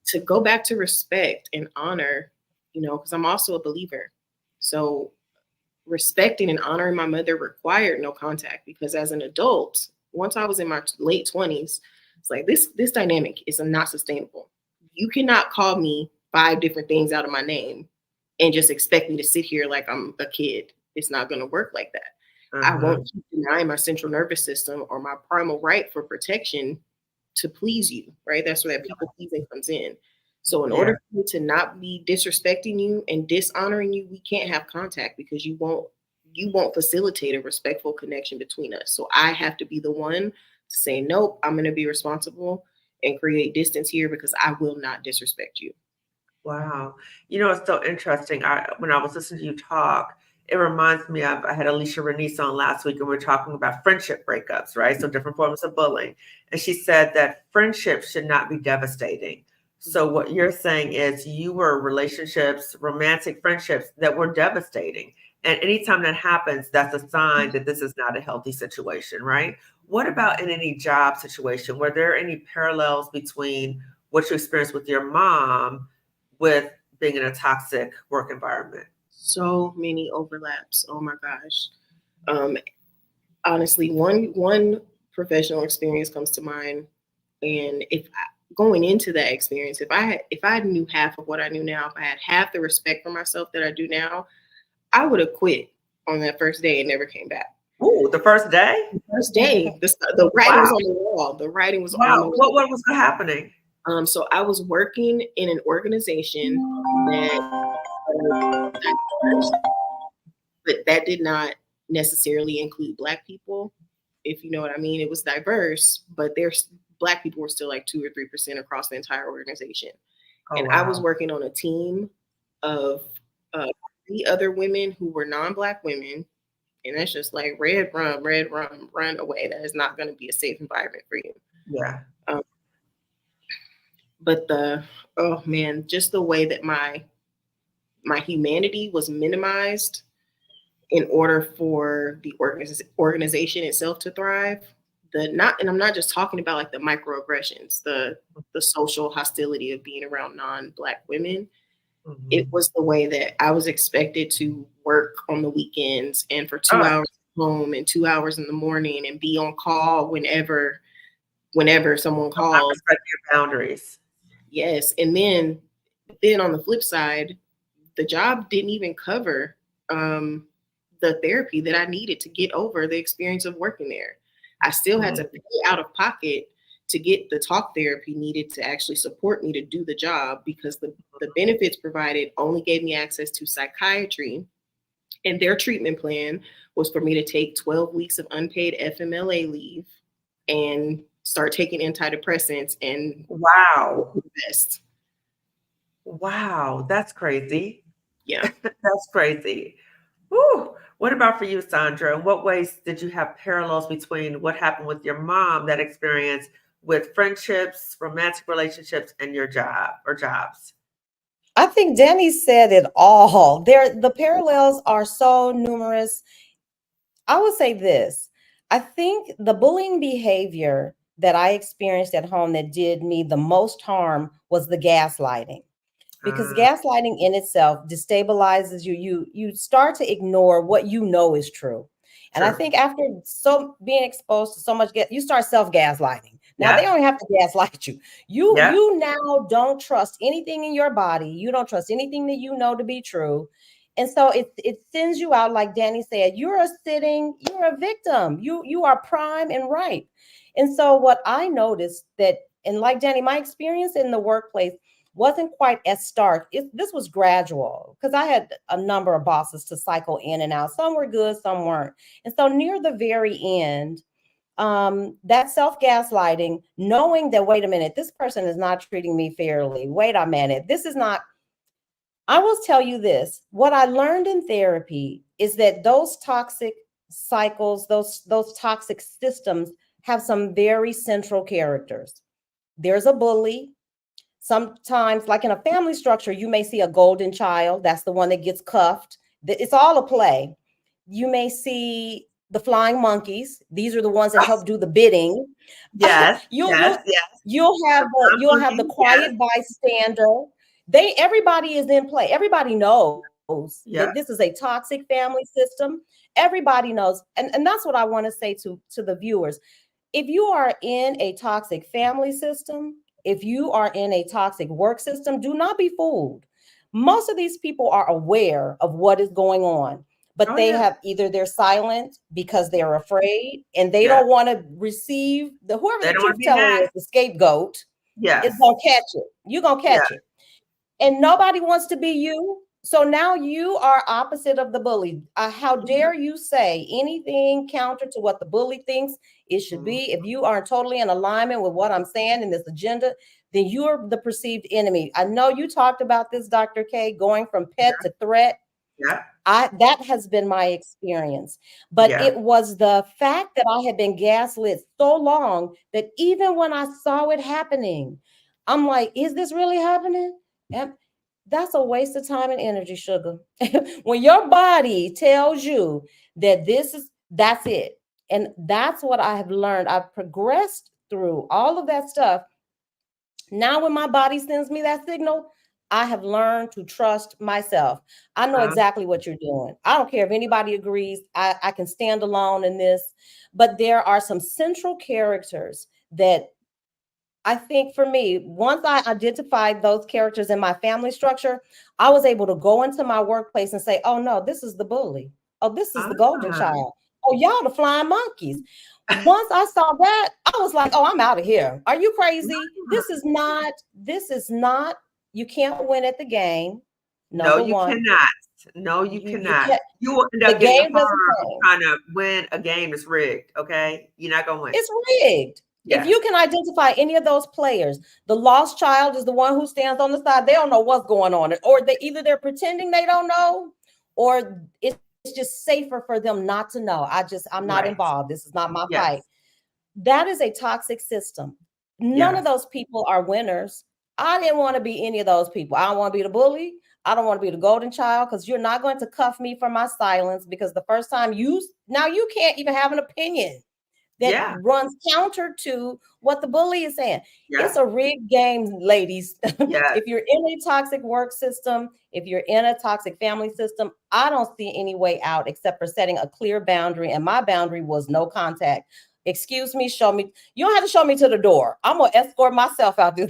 To go back to respect and honor, because I'm also a believer. So respecting and honoring my mother required no contact, because as an adult, once I was in my late 20s, it's like this dynamic is not sustainable. You cannot call me 5 different things out of my name and just expect me to sit here like I'm a kid. It's not going to work like that. I won't keep denying my central nervous system or my primal right for protection to please you, right? That's where that people pleasing comes in. So in order for me to not be disrespecting you and dishonoring you, we can't have contact, because you won't facilitate a respectful connection between us. So I have to be the one to say, nope, I'm going to be responsible and create distance here, because I will not disrespect you. Wow. It's so interesting. When I was listening to you talk, it reminds me of, I had Alicia Renice on last week, and we are talking about friendship breakups, right? So different forms of bullying. And she said that friendships should not be devastating. So what you're saying is you were relationships, romantic friendships that were devastating. And anytime that happens, that's a sign that this is not a healthy situation, right? What about in any job situation? Were there any parallels between what you experienced with your mom with being in a toxic work environment? So many overlaps. Oh my gosh. Honestly, one professional experience comes to mind, and going into that experience, if I knew half of what I knew now, if I had half the respect for myself that I do now, I would have quit on that first day and never came back. Ooh, the first day? The first day, the writing was on the wall. The writing was Wow. almost. What was happening? So I was working in an organization that, but that did not necessarily include Black people, if you know what I mean. It was diverse, but Black people were still like 2 or 3% across the entire organization. Oh, And I was working on a team of 3 other women who were non-Black women. And that's just like red rum, run away. That is not going to be a safe environment for you. Yeah. But just the way that my humanity was minimized in order for the organization itself to thrive. And I'm not just talking about like the microaggressions, the social hostility of being around non-Black women. Mm-hmm. It was the way that I was expected to work on the weekends and for 2 hours at home and 2 hours in the morning and be on call whenever someone called. Respect your boundaries. Yes. And then on the flip side, the job didn't even cover the therapy that I needed to get over the experience of working there. I still had to pay out of pocket to get the talk therapy needed to actually support me to do the job, because the benefits provided only gave me access to psychiatry, and their treatment plan was for me to take 12 weeks of unpaid FMLA leave and start taking antidepressants and invest. Wow, that's crazy. Yeah. That's crazy. Whew. What about for you, Sondra? In what ways did you have parallels between what happened with your mom, that experience, with friendships, romantic relationships, and your job or jobs? I think Dani said it all. The parallels are so numerous. I would say this. I think the bullying behavior that I experienced at home that did me the most harm was the gaslighting. Because gaslighting in itself destabilizes you. You start to ignore what you know is true. And I think after being exposed to so much, you start self-gaslighting. Now they don't have to gaslight you. You now don't trust anything in your body. You don't trust anything that you know to be true. And so it sends you out, like Dani said, you're a victim. You are prime and ripe. And so what I noticed that, and like Dani, my experience in the workplace wasn't quite as stark. This was gradual, because I had a number of bosses to cycle in and out. Some were good, some weren't. And so near the very end, that self-gaslighting, knowing that, wait a minute, this person is not treating me fairly. Wait a minute, this is not. I will tell you this. What I learned in therapy is that those toxic cycles, those toxic systems have some very central characters. There's a bully. Sometimes, like in a family structure, you may see a golden child. That's the one that gets cuffed. It's all a play. You may see the flying monkeys. These are the ones that help do the bidding. Yes. You'll have the quiet bystander. Everybody is in play. Everybody knows that this is a toxic family system. Everybody knows. And that's what I want to say to the viewers. If you are in a toxic family system, if you are in a toxic work system, do not be fooled. Most of these people are aware of what is going on, but they're silent because they're afraid, and they don't want to receive whoever the truth teller is, the scapegoat. Is gonna catch it. You're gonna catch it. And nobody wants to be you. So now you are opposite of the bully. How dare you say anything counter to what the bully thinks it should be? If you are totally in alignment with what I'm saying in this agenda, then you're the perceived enemy. I know you talked about this, Dr. K, going from pet to threat. That has been my experience. But it was the fact that I had been gaslit so long that even when I saw it happening, I'm like, is this really happening? That's a waste of time and energy, sugar. When your body tells you that that's it. And that's what I have learned. I've progressed through all of that stuff. Now, when my body sends me that signal, I have learned to trust myself. I know exactly what you're doing. I don't care if anybody agrees. I can stand alone in this. But there are some central characters that I think, for me, once I identified those characters in my family structure, I was able to go into my workplace and say, oh, no, this is the bully. Oh, this is the golden child. Oh, y'all the flying monkeys. Once I saw that, I was like, oh, I'm out of here. Are you crazy? This is not, you can't win at the game. No, you cannot. No, you You cannot. can't. You will end The up getting game doesn't harmed change. trying to win a game that's rigged. Okay, you're not gonna win. It's rigged. If Yeah, you can identify any of those players, the lost child is the one who stands on the side. They don't know what's going on, or they're pretending they don't know, or it's just safer for them not to know. I'm not right. involved. This is not my fight. Yes, That is a toxic system. None of yes, those people are winners. I didn't want to be any of those people. I don't want to be the bully. I don't want to be the golden child, because you're not going to cuff me for my silence, because the first time now you can't even have an opinion that yeah, runs counter to what the bully is saying. It's yeah, a rigged game, ladies. yes, If you're in a toxic work system, if you're in a toxic family system, I don't see any way out except for setting a clear boundary. And my boundary was no contact. Excuse me, show me. You don't have to show me to the door. I'm gonna escort myself out there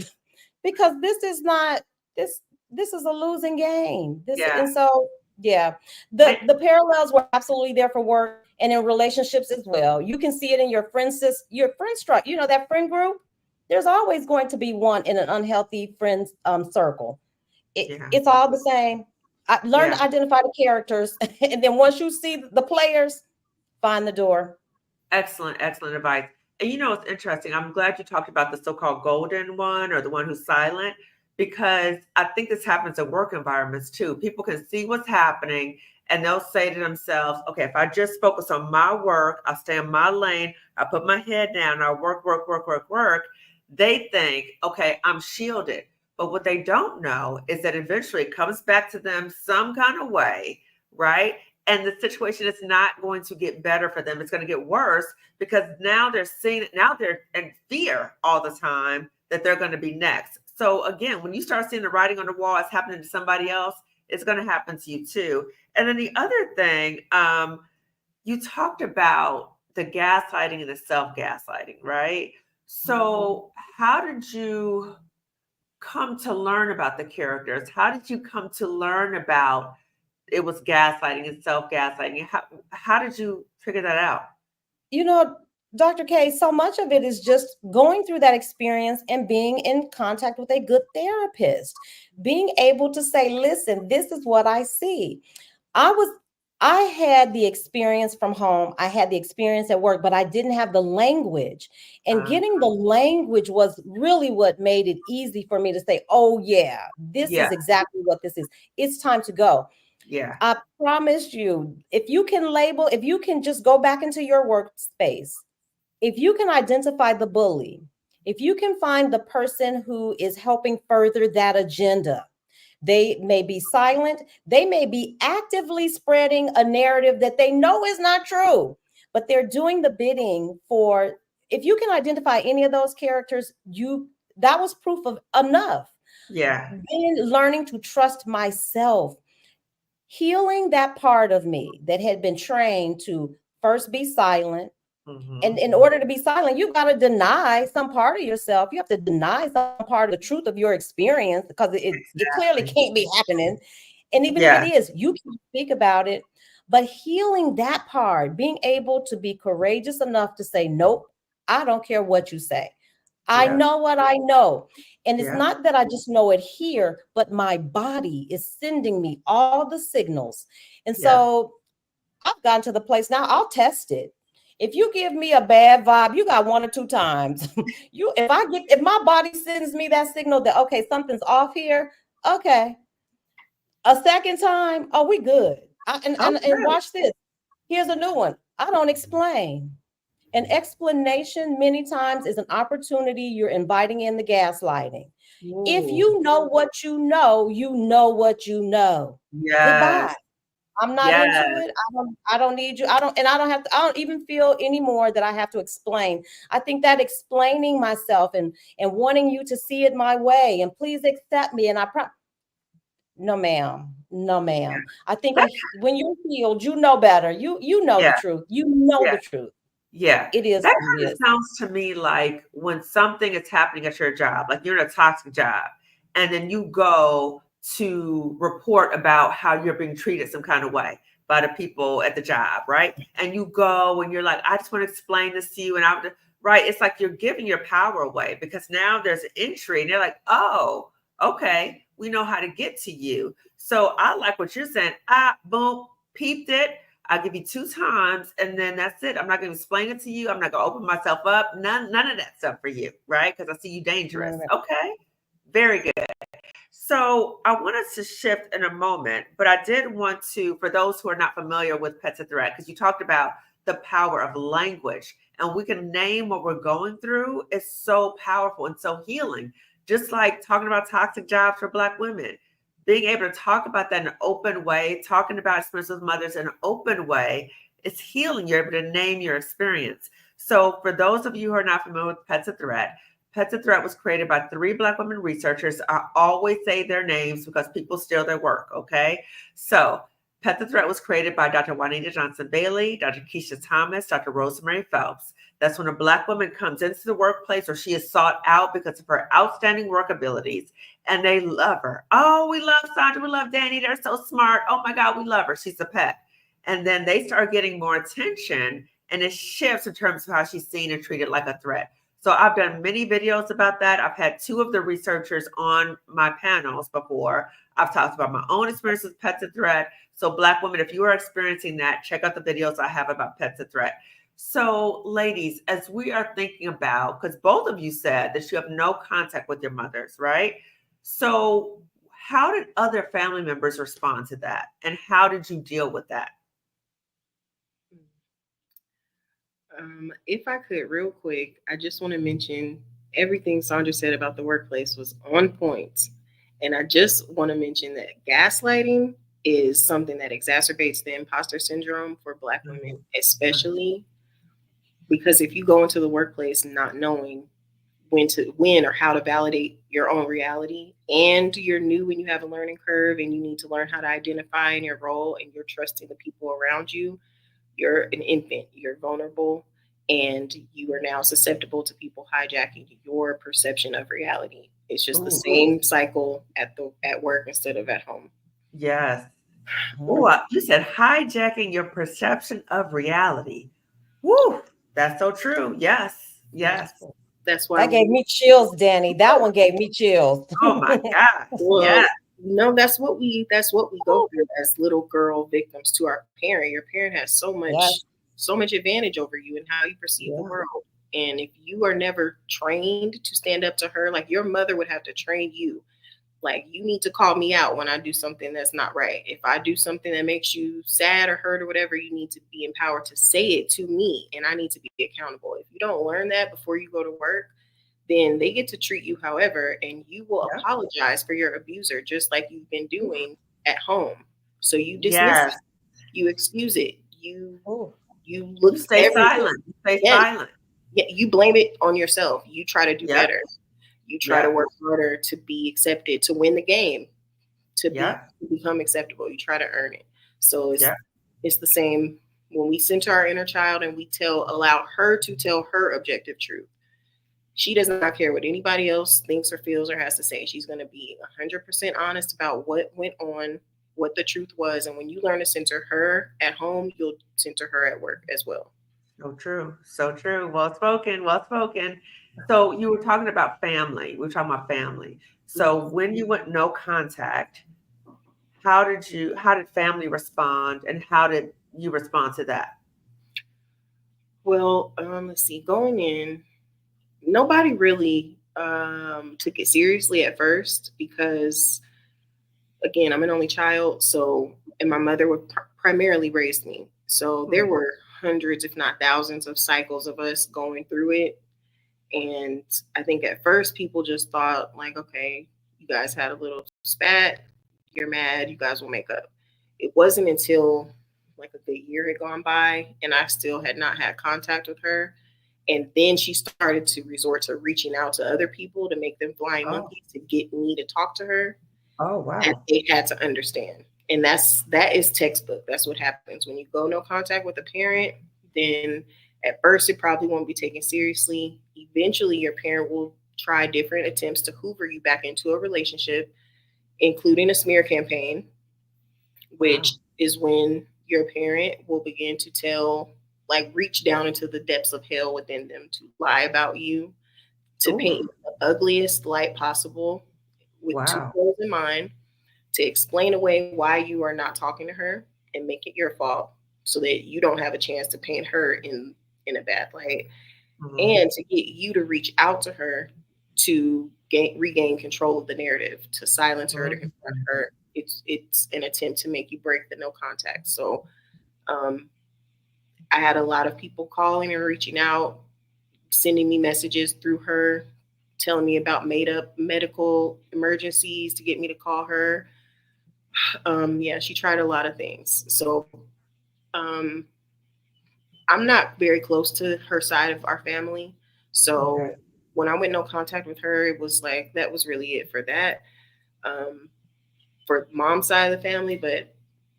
because this is not this is a losing game. yeah. And so yeah, And, the parallels were absolutely there for work and in relationships as well. You can see it in your your friend structure. You know, that friend group. There's always going to be one in an unhealthy friends circle. yeah, It's all the same. I learn yeah. to identify the characters, and then once you see the players, find the door. Excellent, excellent advice. And you know, it's interesting. I'm glad you talked about the so-called golden one or the one who's silent, because I think this happens in work environments too. People can see what's happening and they'll say to themselves, okay, if I just focus on my work, I'll stay in my lane, I put my head down, I work, work, work, work, work. They think, okay, I'm shielded. But what they don't know is that eventually it comes back to them some kind of way, right? And the situation is not going to get better for them. It's going to get worse, because now they're seeing it. Now they're in fear all the time that they're going to be next. So again, when you start seeing the writing on the wall, it's happening to somebody else, it's going to happen to you too. And then the other thing, you talked about the gaslighting and the self-gaslighting, right? So how did you come to learn about the characters? How did you come to learn about it was gaslighting and self-gaslighting? How did you figure that out? You know, Dr. K, so much of it is just going through that experience and being in contact with a good therapist, being able to say, listen, this is what I see. I was I had the experience from home. I had the experience at work, but I didn't have the language. And Uh, getting the language was really what made it easy for me to say, oh, yeah, this yeah, is exactly what this is. It's time to go. yeah, I promise you, if you can just go back into your workspace, if you can identify the bully, if you can find the person who is helping further that agenda, they may be silent. They may be actively spreading a narrative that they know is not true, but they're doing the bidding for. If you can identify any of those characters, that was proof of enough. yeah. Then learning to trust myself, healing that part of me that had been trained to first be silent. And Hmm. in order to be silent, you got to deny some part of yourself. You have to deny some part of the truth of your experience, because it clearly Exactly. can't be happening. And even if it Yeah, is, you can speak about it. But healing that part, being able to be courageous enough to say, nope, I don't care what you say. I yeah, know what I know. And it's yeah, not that I just know it here, but my body is sending me all the signals. And yeah. so I've gotten to the place now, I'll test it. If you give me a bad vibe, you got one or two times. If my body sends me that signal that okay, something's off here, okay. A second time, oh, we good. And Okay. watch this. Here's a new one. I don't explain. An explanation many times is an opportunity. You're inviting in the gaslighting. If Ooh, you know what you know what you know. Goodbye. yes, I'm not into yes, it. I don't need you. I don't even feel anymore that I have to explain. I think that explaining myself and wanting you to see it my way and please accept me. And no, ma'am. No, yeah. ma'am. I think That, when you're healed, you know better. You know the yeah, truth. You know yeah. the truth. Yeah, It is that what it kind of is. sounds to me like when something is happening at your job, like you're in a toxic job, and then you go to report about how you're being treated some kind of way by the people at the job, right? And you go and you're like, I just want to explain this to you, and right? It's like you're giving your power away, because now there's an entry, and they're like, oh, okay, we know how to get to you. So I like what you're saying. Boom, peeped it. I'll give you 2 times and then that's it. I'm not going to explain it to you. I'm not going to open myself up. None of that stuff for you, right? Because I see you dangerous. Okay, very good. So I want us to shift in a moment, but I did want to, for those who are not familiar with Pets a Threat, because you talked about the power of language and we can name what we're going through is so powerful and so healing. Just like talking about toxic jobs for Black women, being able to talk about that in an open way, talking about experiences with mothers in an open way, it's healing. You're able to name your experience. So for those of you who are not familiar with Pets a Threat, Pets a Threat was created by 3 Black women researchers. I always say their names because people steal their work, okay? So Pets a Threat was created by Dr. Juanita Johnson-Bailey, Dr. Keisha Thomas, Dr. Rosemary Phelps. That's when a Black woman comes into the workplace or she is sought out because of her outstanding work abilities and they love her. Oh, we love Sondra, we love Dani, they're so smart. Oh my God, we love her, she's a pet. And then they start getting more attention and it shifts in terms of how she's seen and treated like a threat. So I've done many videos about that. I've had 2 of the researchers on my panels before. I've talked about my own experience with Pets a Threat. So Black women, if you are experiencing that, check out the videos I have about Pets a Threat. So ladies, as we are thinking about, because both of you said that you have no contact with your mothers, right? So how did other family members respond to that? And how did you deal with that? If I could, real quick, I just want to mention everything Sondra said about the workplace was on point. And I just want to mention that gaslighting is something that exacerbates the imposter syndrome for Black women, especially because if you go into the workplace not knowing when or how to validate your own reality, and you're new and you have a learning curve and you need to learn how to identify in your role and you're trusting the people around you, you're an infant, you're vulnerable, and you are now susceptible to people hijacking your perception of reality. It's just the same cycle at work instead of at home. Yes. Ooh, you said hijacking your perception of reality. Woo, that's so true. Yes, yes. That's why that gave me chills, Dani. That one gave me chills. Oh my gosh. Well, Yeah. no, that's what we go through as little girl victims to our parent. Your parent has so much advantage over you and how you perceive the world. And if you are never trained to stand up to her, like your mother would have to train you. Like, you need to call me out when I do something that's not right. If I do something that makes you sad or hurt or whatever, you need to be empowered to say it to me, and I need to be accountable. If you don't learn that before you go to work, then they get to treat you however, and you will apologize for your abuser, just like you've been doing at home. So you dismiss it, you excuse it, you look. You stay silent. You stay silent. Yeah, you blame it on yourself. You try to do better. You try to work harder to be accepted, to win the game, to become acceptable. You try to earn it. So it's the same when we center our inner child and we allow her to tell her objective truth. She does not care what anybody else thinks or feels or has to say. She's going to be 100% honest about what went on, what the truth was. And when you learn to center her at home, you'll center her at work as well. So true. So true. Well spoken. Well spoken. So you were talking about family. We were talking about family. So when you went no contact, how did family respond and how did you respond to that? Well, let's see, going in, nobody really took it seriously at first because, again, I'm an only child. So, and my mother would primarily raised me. So there were hundreds, if not thousands, of cycles of us going through it. And I think at first people just thought like, okay, you guys had a little spat, you're mad, you guys will make up. It wasn't until like a good year had gone by and I still had not had contact with her. And then she started to resort to reaching out to other people to make them flying monkeys to get me to talk to her. Oh, wow. And they had to understand. And that is textbook. That's what happens when you go no contact with a parent. Then at first it probably won't be taken seriously. Eventually your parent will try different attempts to hoover you back into a relationship, including a smear campaign, which is when your parent will begin to reach down into the depths of hell within them to lie about you, to paint the ugliest light possible, with two Wow. goals in mind, to explain away why you are not talking to her and make it your fault so that you don't have a chance to paint her in a bad light, Mhm. and to get you to reach out to her to regain control of the narrative, to silence her, to Mhm. confront her. It's an attempt to make you break the no contact. So um, I had a lot of people calling and reaching out, sending me messages through her, telling me about made up medical emergencies to get me to call her. Yeah, she tried a lot of things. So um, I'm not very close to her side of our family. Okay. So when I went no contact with her, it was like that was really it for that. Um, for mom's side of the family, but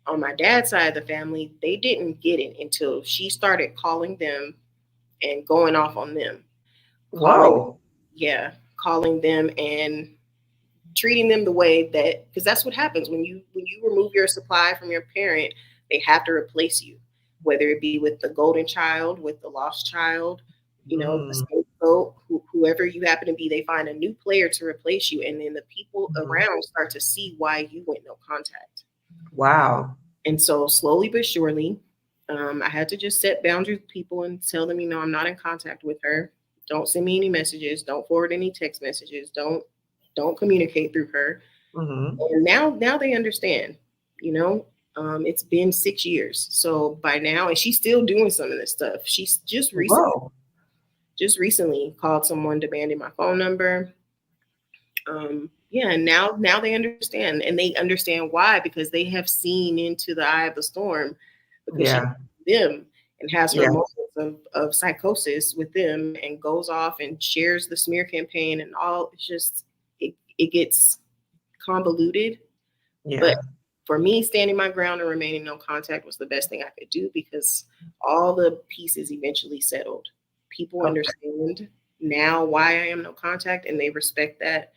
on my dad's side of the family, they didn't get it until she started calling them and going off on them. Calling, Whoa. yeah, calling them and treating them the way that, because that's what happens when you remove your supply from your parent, they have to replace you, whether it be with the golden child, with the lost child, the Mm. scapegoat, whoever you happen to be, they find a new player to replace you, and then the people Mhm. around start to see why you went no contact. Wow. And so slowly but surely, I had to just set boundaries with people and tell them, I'm not in contact with her. Don't send me any messages. Don't forward any text messages. Don't communicate through her. Mhm. And now they understand. You know, it's been 6 years, so by now, and she's still doing some of this stuff. She's Whoa. just recently called someone demanding my phone number. Yeah, and now they understand, and they understand why, because they have seen into the eye of the storm, because she Yeah. them and has her Yeah. moments of psychosis with them, and goes off and shares the smear campaign and all. It's just it gets convoluted. But Yeah. for me, standing my ground and remaining no contact was the best thing I could do, because all the pieces eventually settled. People Okay. understand now why I am no contact, and they respect that,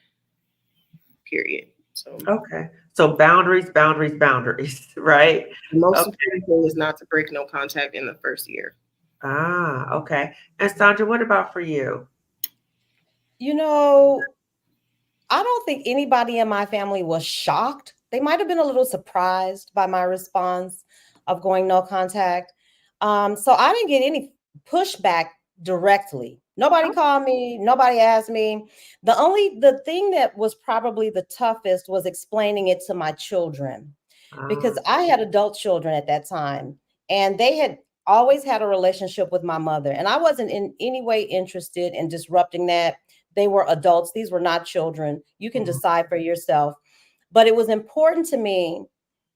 period. So Okay. So boundaries, boundaries, boundaries, right? the most Okay. important thing is not to break no contact in the first year. Ah, okay. And Sandra, what about for you? You know, I don't think anybody in my family was shocked. They might have been a little surprised by my response of going no contact. So I didn't get any pushback directly. Nobody called me, nobody asked me. The thing that was probably the toughest was explaining it to my children, because Ah, I had adult children at that time, and they had always had a relationship with my mother, and I wasn't in any way interested in disrupting that. They were adults, these were not children. You can mhm. decide for yourself. But it was important to me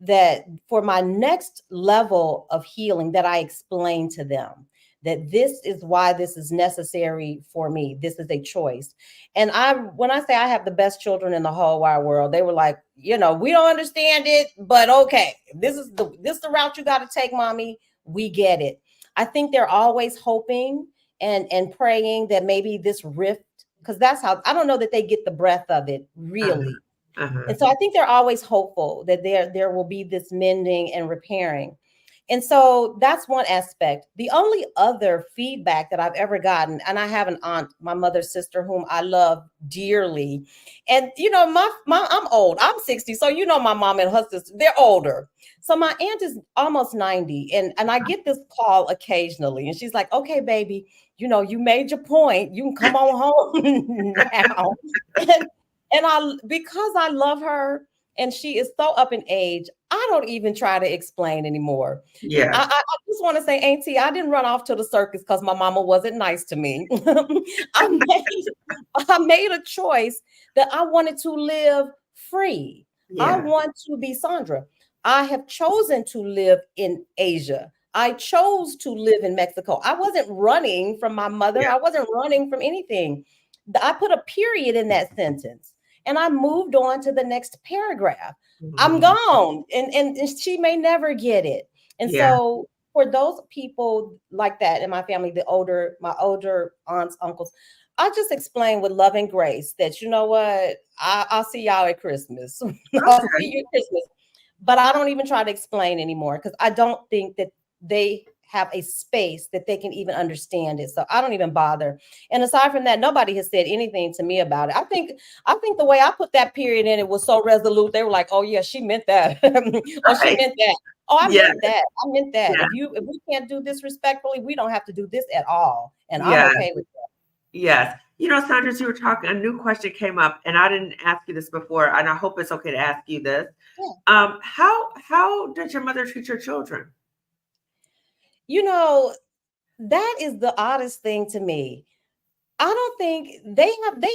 that for my next level of healing, that I explain to them that this is why this is necessary for me. This is a choice. And when I say I have the best children in the whole wide world, they were like, we don't understand it, but okay, this is the route you got to take, mommy. We get it. I think they're always hoping and praying that maybe this rift, because that's how, I don't know that they get the breadth of it Uh-huh. really. Uh-huh. And so I think they're always hopeful that there will be this mending and repairing. And so that's one aspect. The only other feedback that I've ever gotten, and I have an aunt, my mother's sister, whom I love dearly. And my I'm old. I'm 60. So my mom and her sister, they're older. So my aunt is almost 90. And I get this call occasionally. And she's like, okay, baby, you made your point. You can come on home now. And because I love her and she is so up in age, I don't even try to explain anymore. Yeah. I just want to say, Auntie, I didn't run off to the circus because my mama wasn't nice to me. I made a choice that I wanted to live free. I Yeah. want to be Sondra. I have chosen to live in Asia. I chose to live in Mexico. I wasn't running from my mother. Yeah. I wasn't running from anything. I put a period in that sentence and I moved on to the next paragraph. I'm Mhm. gone. And she may never get it. And Yeah. so for those people like that in my family, my older aunts, uncles, I just explain with love and grace that, you know what, I'll see y'all at Christmas. I'll see Okay. you at Christmas. But I don't even try to explain anymore because I don't think that they have a space that they can even understand it. So I don't even bother. And aside from that, nobody has said anything to me about it. I think the way I put that period in, it was so resolute. They were like, "Oh yeah, she meant that." "Oh, she Right. meant that." "Oh, I Yeah. meant that. I meant that." Yeah. If we can't do this respectfully, we don't have to do this at all. And I'm Yeah. okay with that. Yes. Sondra, as you were talking, a new question came up, and I didn't ask you this before, and I hope it's okay to ask you this. Yeah. How did your mother treat your children? That is the oddest thing to me. I don't think they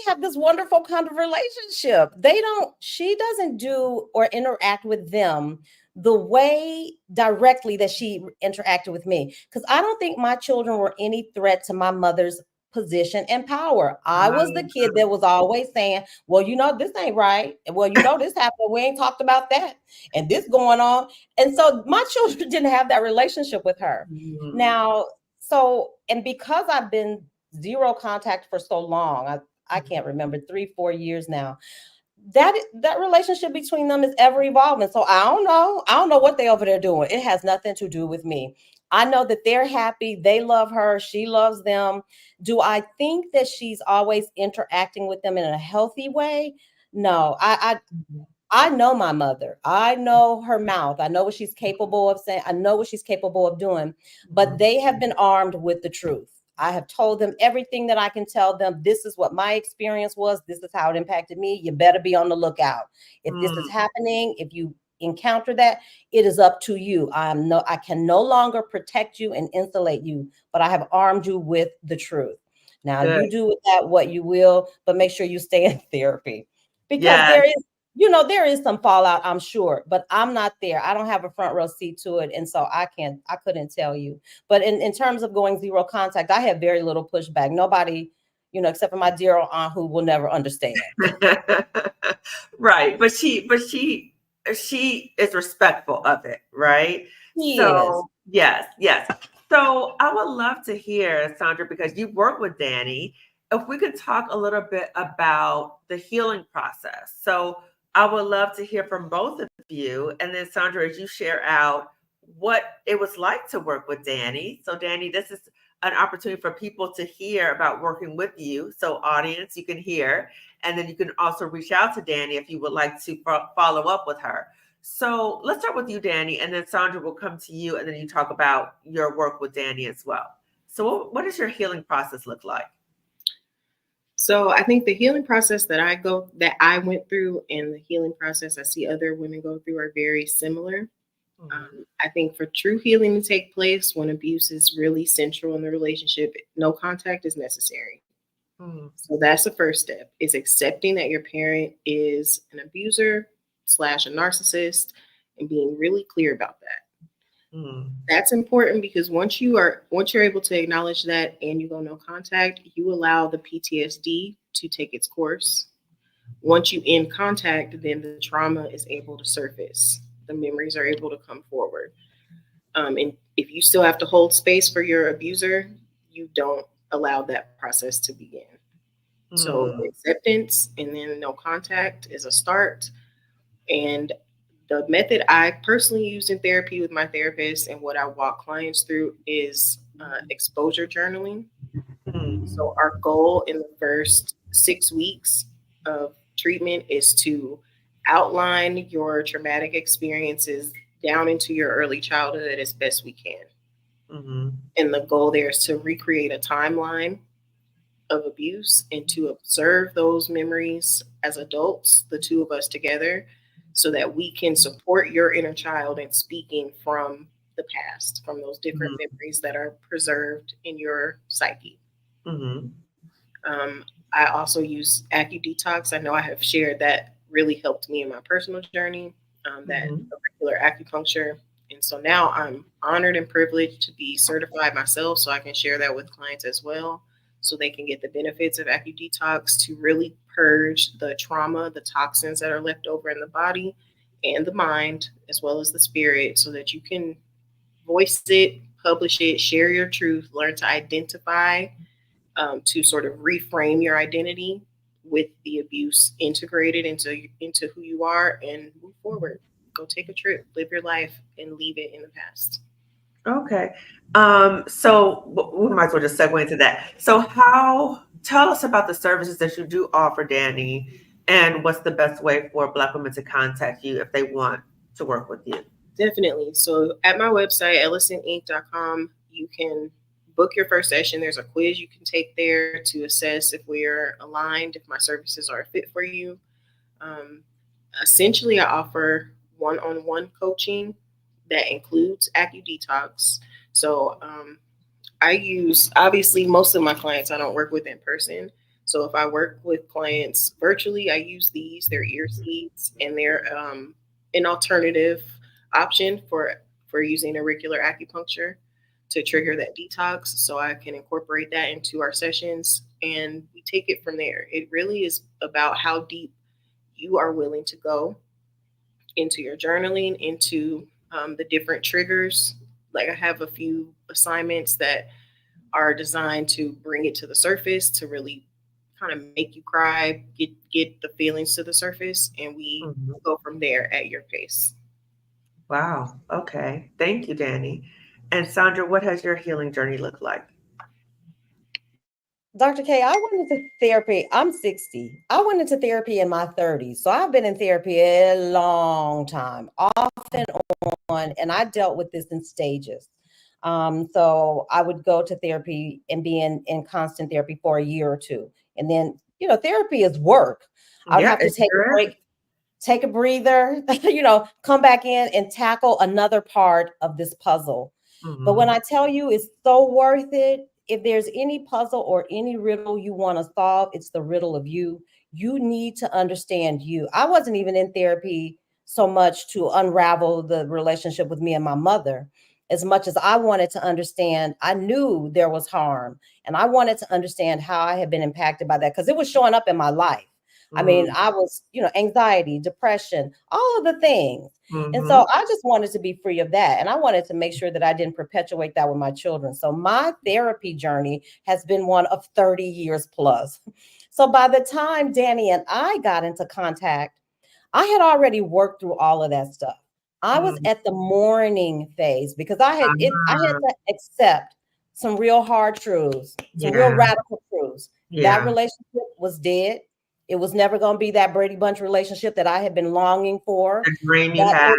have this wonderful kind of relationship. She doesn't do or interact with them the way directly that she interacted with me. Because I don't think my children were any threat to my mother's position and power. I was the kid that was always saying, "Well, this ain't right. Well, this happened. We ain't talked about that. And this going on." And so my children didn't have that relationship with her. Mm. Now, and because I've been zero contact for so long, I can't remember, 3-4 years now, that relationship between them is ever evolving. So I don't know what they over there doing. It has nothing to do with me. I know that they're happy, they love her, she loves them. Do I think that she's always interacting with them in a healthy way? No. I know my mother. I know her mouth. I know what she's capable of saying. I know what she's capable of doing. But they have been armed with the truth. I have told them everything that I can tell them. This is what my experience was. This is how it impacted me. You better be on the lookout. If this is happening, if you encounter that, it is up to you. I can no longer protect you and insulate you, but I have armed you with the truth. Now Good. you do with that what you will, but make sure you stay in therapy, because Yes. there is some fallout, I'm sure, but I'm not there. I don't have a front row seat to it. And so I couldn't tell you. But in terms of going zero contact, I have very little pushback. Nobody, except for my dear old aunt, who will never understand. Right. But she is respectful of it, right? She is. So yes. So I would love to hear, Sondra, because you work with Dani, if we could talk a little bit about the healing process. So I would love to hear from both of you. And then Sondra, as you share out what it was like to work with Dani. So Dani, this is an opportunity for people to hear about working with you. So audience, you can hear, and then you can also reach out to Dani if you would like to follow up with her. So let's start with you, Dani, and then Sondra will come to you, and then you talk about your work with Dani as well. So what does your healing process look like? So I think the healing process that I went through and the healing process I see other women go through are very similar. I think for true healing to take place, when abuse is really central in the relationship, no contact is necessary. So that's the first step, is accepting that your parent is an abuser / a narcissist and being really clear about that. That's important, because once you're able to acknowledge that and you go no contact, you allow the PTSD to take its course. Once you end contact, then the trauma is able to surface. The memories are able to come forward. And if you still have to hold space for your abuser, you don't allow that process to begin. So acceptance and then no contact is a start. And the method I personally use in therapy with my therapist and what I walk clients through is exposure journaling. So our goal in the first 6 weeks of treatment is to outline your traumatic experiences down into your early childhood as best we can. And the goal there is to recreate a timeline of abuse and to observe those memories as adults, the two of us together, so that we can support your inner child in speaking from the past, from those different memories that are preserved in your psyche. I also use AcuDetox. I know I have shared that really helped me in my personal journey, that regular acupuncture. And so now I'm honored and privileged to be certified myself, so I can share that with clients as well, so they can get the benefits of AcuDetox to really purge the trauma, the toxins that are left over in the body and the mind, as well as the spirit, so that you can voice it, publish it, share your truth, learn to identify, to sort of reframe your identity with the abuse integrated into who you are, and move forward. Go take a trip, live your life, and leave it in the past. Okay. So we might as well just segue into that. So tell us about the services that you do offer, Danny, and what's the best way for Black women to contact you if they want to work with you? Definitely. So at my website, ellisoninc.com, you can book your first session. There's a quiz you can take there to assess if we're aligned, if my services are a fit for you. Um, Essentially, I offer one-on-one coaching that includes AccuDetox. So I use, obviously, most of my clients I don't work with in person. So if I work with clients virtually, I use these. They're ear seeds, and they're an alternative option for using auricular acupuncture to trigger that detox. So I can incorporate that into our sessions, and we take it from there. It really is about how deep you are willing to go into your journaling, into the different triggers. Like I have a few assignments that are designed to bring it to the surface, to really kind of make you cry, get the feelings to the surface, and we Mhm. go from there at your pace. Wow. Okay. Thank you, Danny. And Sondra, what has your healing journey looked like? Dr. K, I went into therapy. I'm 60. I went into therapy in my 30s. So I've been in therapy a long time, off and on, and I dealt with this in stages. So I would go to therapy and be in constant therapy for a year or two. And then, therapy is work. I would Yeah, have to it take a sure is. break, take a breather, come back in and tackle another part of this puzzle. But when Mhm. I tell you it's so worth it, if there's any puzzle or any riddle you want to solve, it's the riddle of you. You need to understand you. I wasn't even in therapy so much to unravel the relationship with me and my mother, as much as I wanted to understand. I knew there was harm, and I wanted to understand how I had been impacted by that because it was showing up in my life. I mean, Mm. I was, anxiety, depression, all of the things. And Mhm. so I just wanted to be free of that. And I wanted to make sure that I didn't perpetuate that with my children. So my therapy journey has been one of 30 years plus. So by the time Danny and I got into contact, I had already worked through all of that stuff. I was Mm. at the mourning phase because I had Ah, to accept some real hard truths, some real yeah, radical truths. That yeah. relationship was dead. It was never going to be that Brady Bunch relationship that I had been longing for. The dream you That had.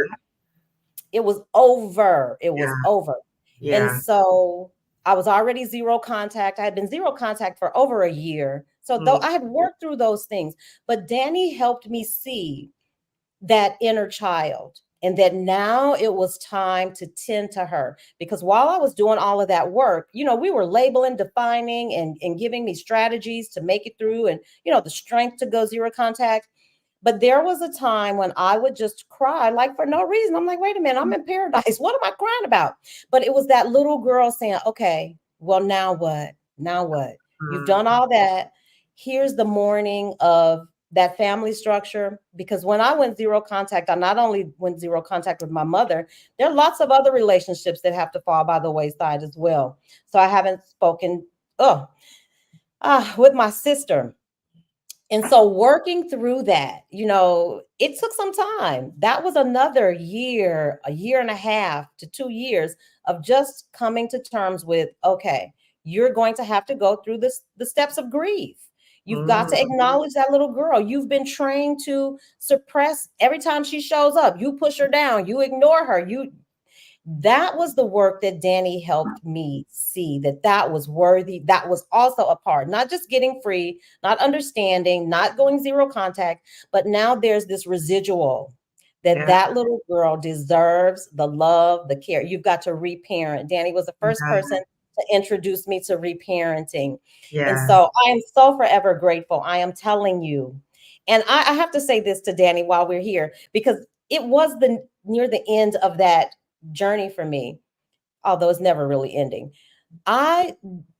it was over. It was Yeah, over. And yeah. so I was already zero contact. I had been zero contact for over a year. So though Mm. I had worked through those things, but Danny helped me see that inner child, and that now it was time to tend to her. Because while I was doing all of that work, we were labeling, defining, and giving me strategies to make it through, and the strength to go zero contact. But there was a time when I would just cry, like, for no reason. I'm like, wait a minute, I'm in paradise. What am I crying about? But it was that little girl saying, okay, well, now what? Now what? You've Mm. done all that. Here's the mourning of that family structure. Because when I went zero contact, I not only went zero contact with my mother, there are lots of other relationships that have to fall by the wayside as well. So I haven't spoken with my sister. And so working through that, it took some time. That was another year, a year and a half to 2 years of just coming to terms with, okay, you're going to have to go through the steps of grief. You've got to Mm. acknowledge that little girl. You've been trained to suppress every time she shows up. You push her down, you ignore her, that was the work that Dani helped me see, that was worthy. That was also a part, not just getting free, not understanding, not going zero contact, but now there's this residual Yeah, that little girl deserves the love, the care. You've got to reparent. Dani was the first yeah, person to introduce me to reparenting. And yeah. so I am so forever grateful. I am telling you. And I have to say this to Dani while we're here, because it was near the end of that journey for me, although it's never really ending. I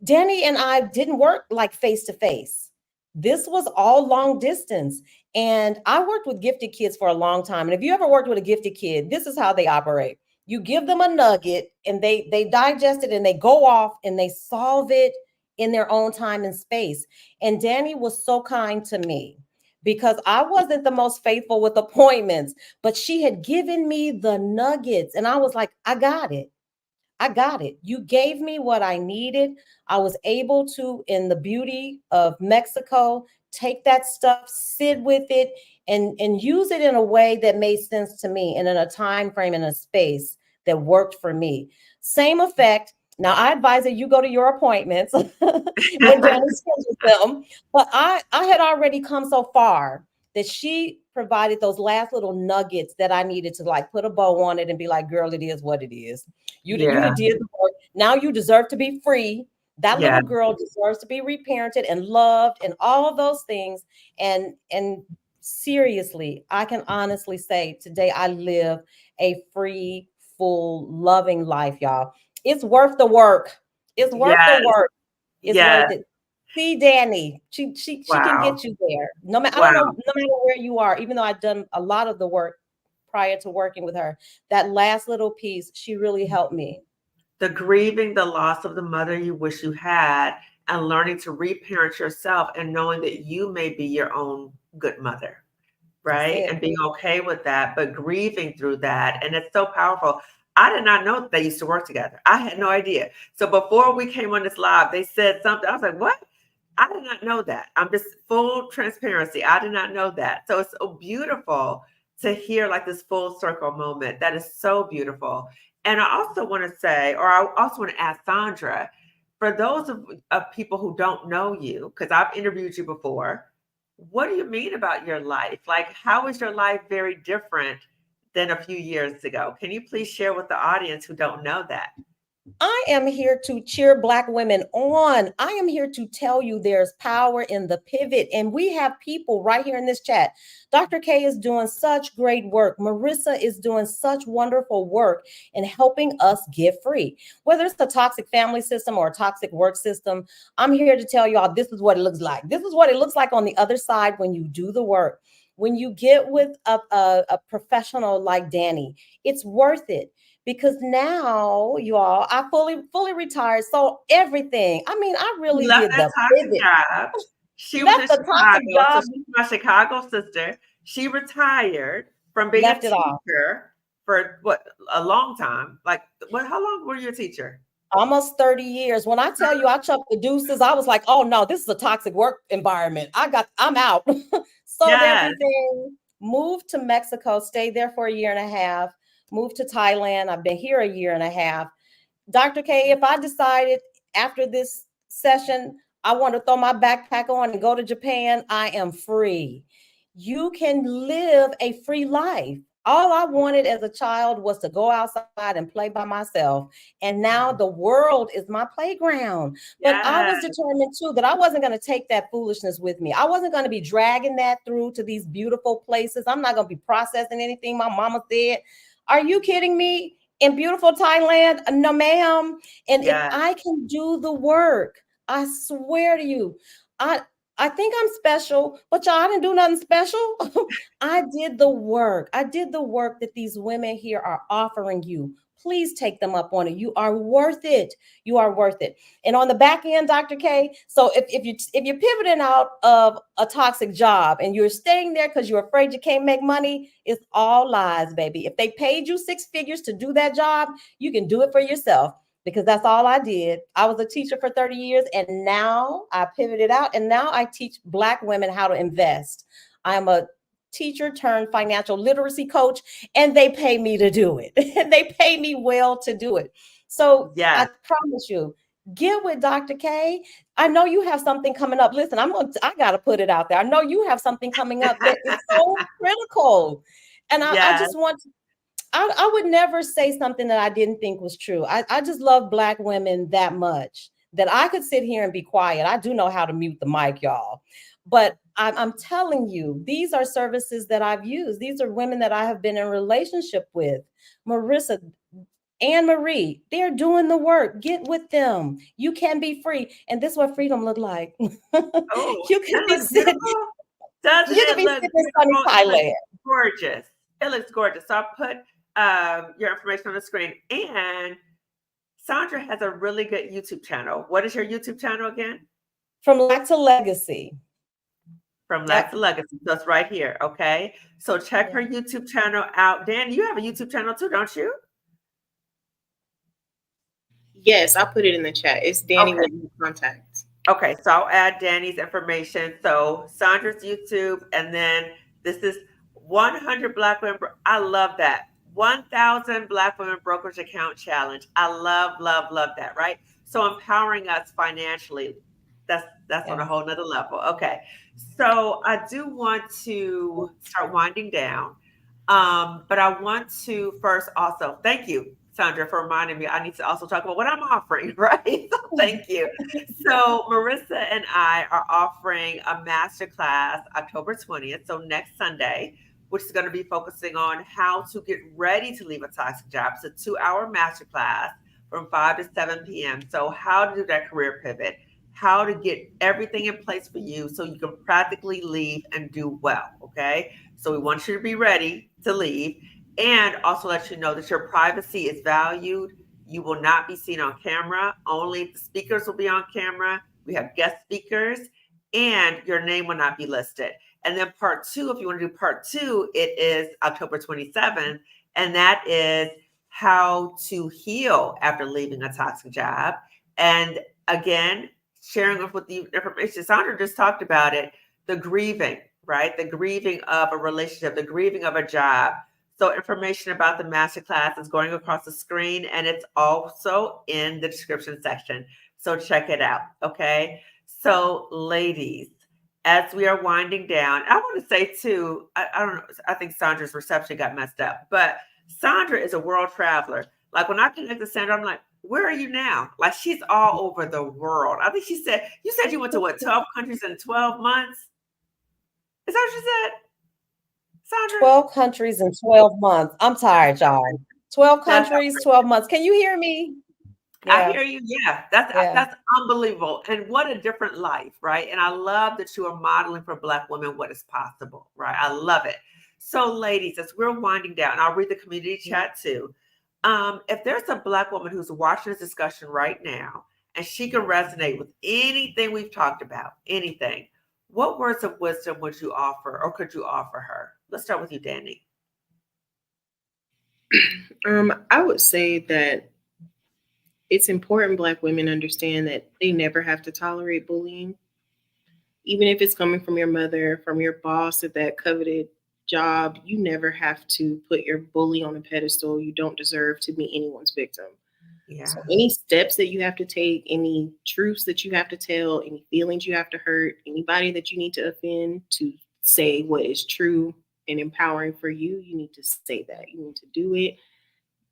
Dani and I didn't work like face to face. This was all long distance. And I worked with gifted kids for a long time. And if you ever worked with a gifted kid, this is how they operate. You give them a nugget and they digest it and they go off and they solve it in their own time and space. And Dani was so kind to me because I wasn't the most faithful with appointments, but she had given me the nuggets and I was like, I got it. I got it. You gave me what I needed. I was able to, in the beauty of Mexico, take that stuff, sit with it, and use it in a way that made sense to me and in a time frame and a space that worked for me. Same effect. Now I advise that you go to your appointments when Dani schedules them. But I had already come so far that she provided those last little nuggets that I needed to like put a bow on it and be like, girl, it is what it is. You Yeah. did the work. Now you deserve to be free. That Yeah. little girl deserves to be reparented and loved and all of those things. And seriously, I can honestly say today I live a free, full, loving life, y'all. It's worth the work. It's worth the Yes. work. It's Yes. worth it. See Dani, she can Wow. get you there. No matter, I Wow. don't know, no matter where you are, even though I've done a lot of the work prior to working with her, that last little piece, she really helped me. The grieving the loss of the mother you wish you had, and learning to reparent yourself and knowing that you may be your own good mother, right? That's And it. being okay with that, but grieving through that. And it's so powerful. I did not know that they used to work together. I had no idea. So before we came on this live, they said something. I was like, what? I did not know that. I'm just full transparency. I did not know that. So it's so beautiful to hear like this full circle moment. That is so beautiful. And I also want to say, or I also want to ask Sondra, for those of people who don't know you, because I've interviewed you before, what do you mean about your life? Like, how is your life very different than a few years ago? Can you please share with the audience who don't know that? I am here to cheer Black women on. I am here to tell you there's power in the pivot. And we have people right here in this chat. Dr. K is doing such great work. Marissa is doing such wonderful work in helping us get free. Whether it's a toxic family system or a toxic work system, I'm here to tell y'all this is what it looks like. This is what it looks like on the other side when you do the work. When you get with a professional like Dani, it's worth it. Because now, you all, I fully retired. So everything, I mean, I She really left did that the toxic pivot. job. She was in Left the toxic Chicago, so job, she's my Chicago sister. She retired from being a left it all. teacher for what, a long time. Like, what? How long were you a teacher? Almost 30 years. When I tell you I chucked the deuces, I was like, oh no, this is a toxic work environment. I'm out. Sold Yes. everything, moved to Mexico, stayed there for a year and a half, moved to Thailand. I've been here a year and a half. Dr. K, if I decided after this session, I want to throw my backpack on and go to Japan, I am free. You can live a free life. All I wanted as a child was to go outside and play by myself. And now the world is my playground. But I was Yes. determined too that I wasn't going to take that foolishness with me. I wasn't going to be dragging that through to these beautiful places. I'm not going to be processing anything my mama said. Are you kidding me? In beautiful Thailand? No, ma'am. And if Yes. I can do the work, I swear to you, I think I'm special, but y'all, I didn't do nothing special. I did the work. I did the work that these women here are offering you. Please take them up on it. You are worth it. You are worth it. And on the back end, Dr. K, so if you're pivoting out of a toxic job and you're staying there because you're afraid you can't make money, it's all lies, baby. If they paid you 6 figures to do that job, you can do it for yourself, because that's all I did. I was a teacher for 30 years and now I pivoted out and now I teach Black women how to invest. I'm a teacher turned financial literacy coach, and they pay me to do it. They pay me well to do it. So Yes. I promise you, get with Dr. K. I know you have something coming up. Listen, I gotta put it out there. I know you have something coming up that is so critical. And I Yes. just want to, I would never say something that I didn't think was true. I just love Black women that much that I could sit here and be quiet. I do know how to mute the mic, y'all. But I'm telling you, these are services that I've used. These are women that I have been in relationship with. Marissa, Anne Marie, they're doing the work. Get with them. You can be free. And this is what freedom look like. Oh, You can that be looks sitting, beautiful. Doesn't you can it be look sitting in sunny beautiful? It Thailand. looks gorgeous. It looks gorgeous. So I'll put your information on the screen. And Sondra has a really good YouTube channel. What is your YouTube channel again? From Lack to Legacy. From Lack to Legacy. So it's right here. Okay. So check her YouTube channel out. Dan, you have a YouTube channel too, don't you? Yes, I'll put it in the chat. It's Dani Okay. with no contact. Okay, so I'll add Dani's information. So Sondra's YouTube, and then this is 100 Black women. I love that. 1,000 Black women brokerage account challenge. I love, love, love that. Right. So empowering us financially. That's on a Yes. whole nother level. Okay. So I do want to start winding down. But I want to first also thank you, Sondra, for reminding me I need to also talk about what I'm offering, right? So thank you. So Marissa and I are offering a masterclass October 20th, so next Sunday, which is going to be focusing on how to get ready to leave a toxic job. It's a 2-hour masterclass from 5 to 7 p.m. So how to do that career pivot, how to get everything in place for you so you can practically leave and do well, okay? So we want you to be ready to leave and also let you know that your privacy is valued. You will not be seen on camera. Only the speakers will be on camera. We have guest speakers and your name will not be listed. And then part two, if you want to do part two, it is October 27th. And that is how to heal after leaving a toxic job. And again, sharing with the information, Sondra just talked about it, the grieving, right? The grieving of a relationship, the grieving of a job. So information about the masterclass is going across the screen and it's also in the description section. So check it out. Okay. So ladies, as we are winding down, I want to say too, I don't know, I think Sondra's reception got messed up, but Sondra is a world traveler. Like when I connect to Sandra, I'm like, where are you now? Like she's all over the world. I think you said you went to what, 12 countries in 12 months? Is that what you said? Sondra? 12 countries in 12 months. I'm tired, y'all. 12 That's countries, 12 months. Can you hear me? I Yeah. hear you. Yeah, Yeah. that's unbelievable. And what a different life, right? And I love that you are modeling for Black women what is possible, right? I love it. So, ladies, as we're winding down, I'll read the community chat too. If there's a Black woman who's watching this discussion right now and she can resonate with anything we've talked about, anything, what words of wisdom would you offer or could you offer her? Let's start with you, Dani. I would say that it's important Black women understand that they never have to tolerate bullying. Even if it's coming from your mother, from your boss at that coveted job, you never have to put your bully on a pedestal. You don't deserve to be anyone's victim. Yeah. So any steps that you have to take, any truths that you have to tell, any feelings you have to hurt, anybody that you need to offend to say what is true and empowering for you, you need to say that. You need to do it.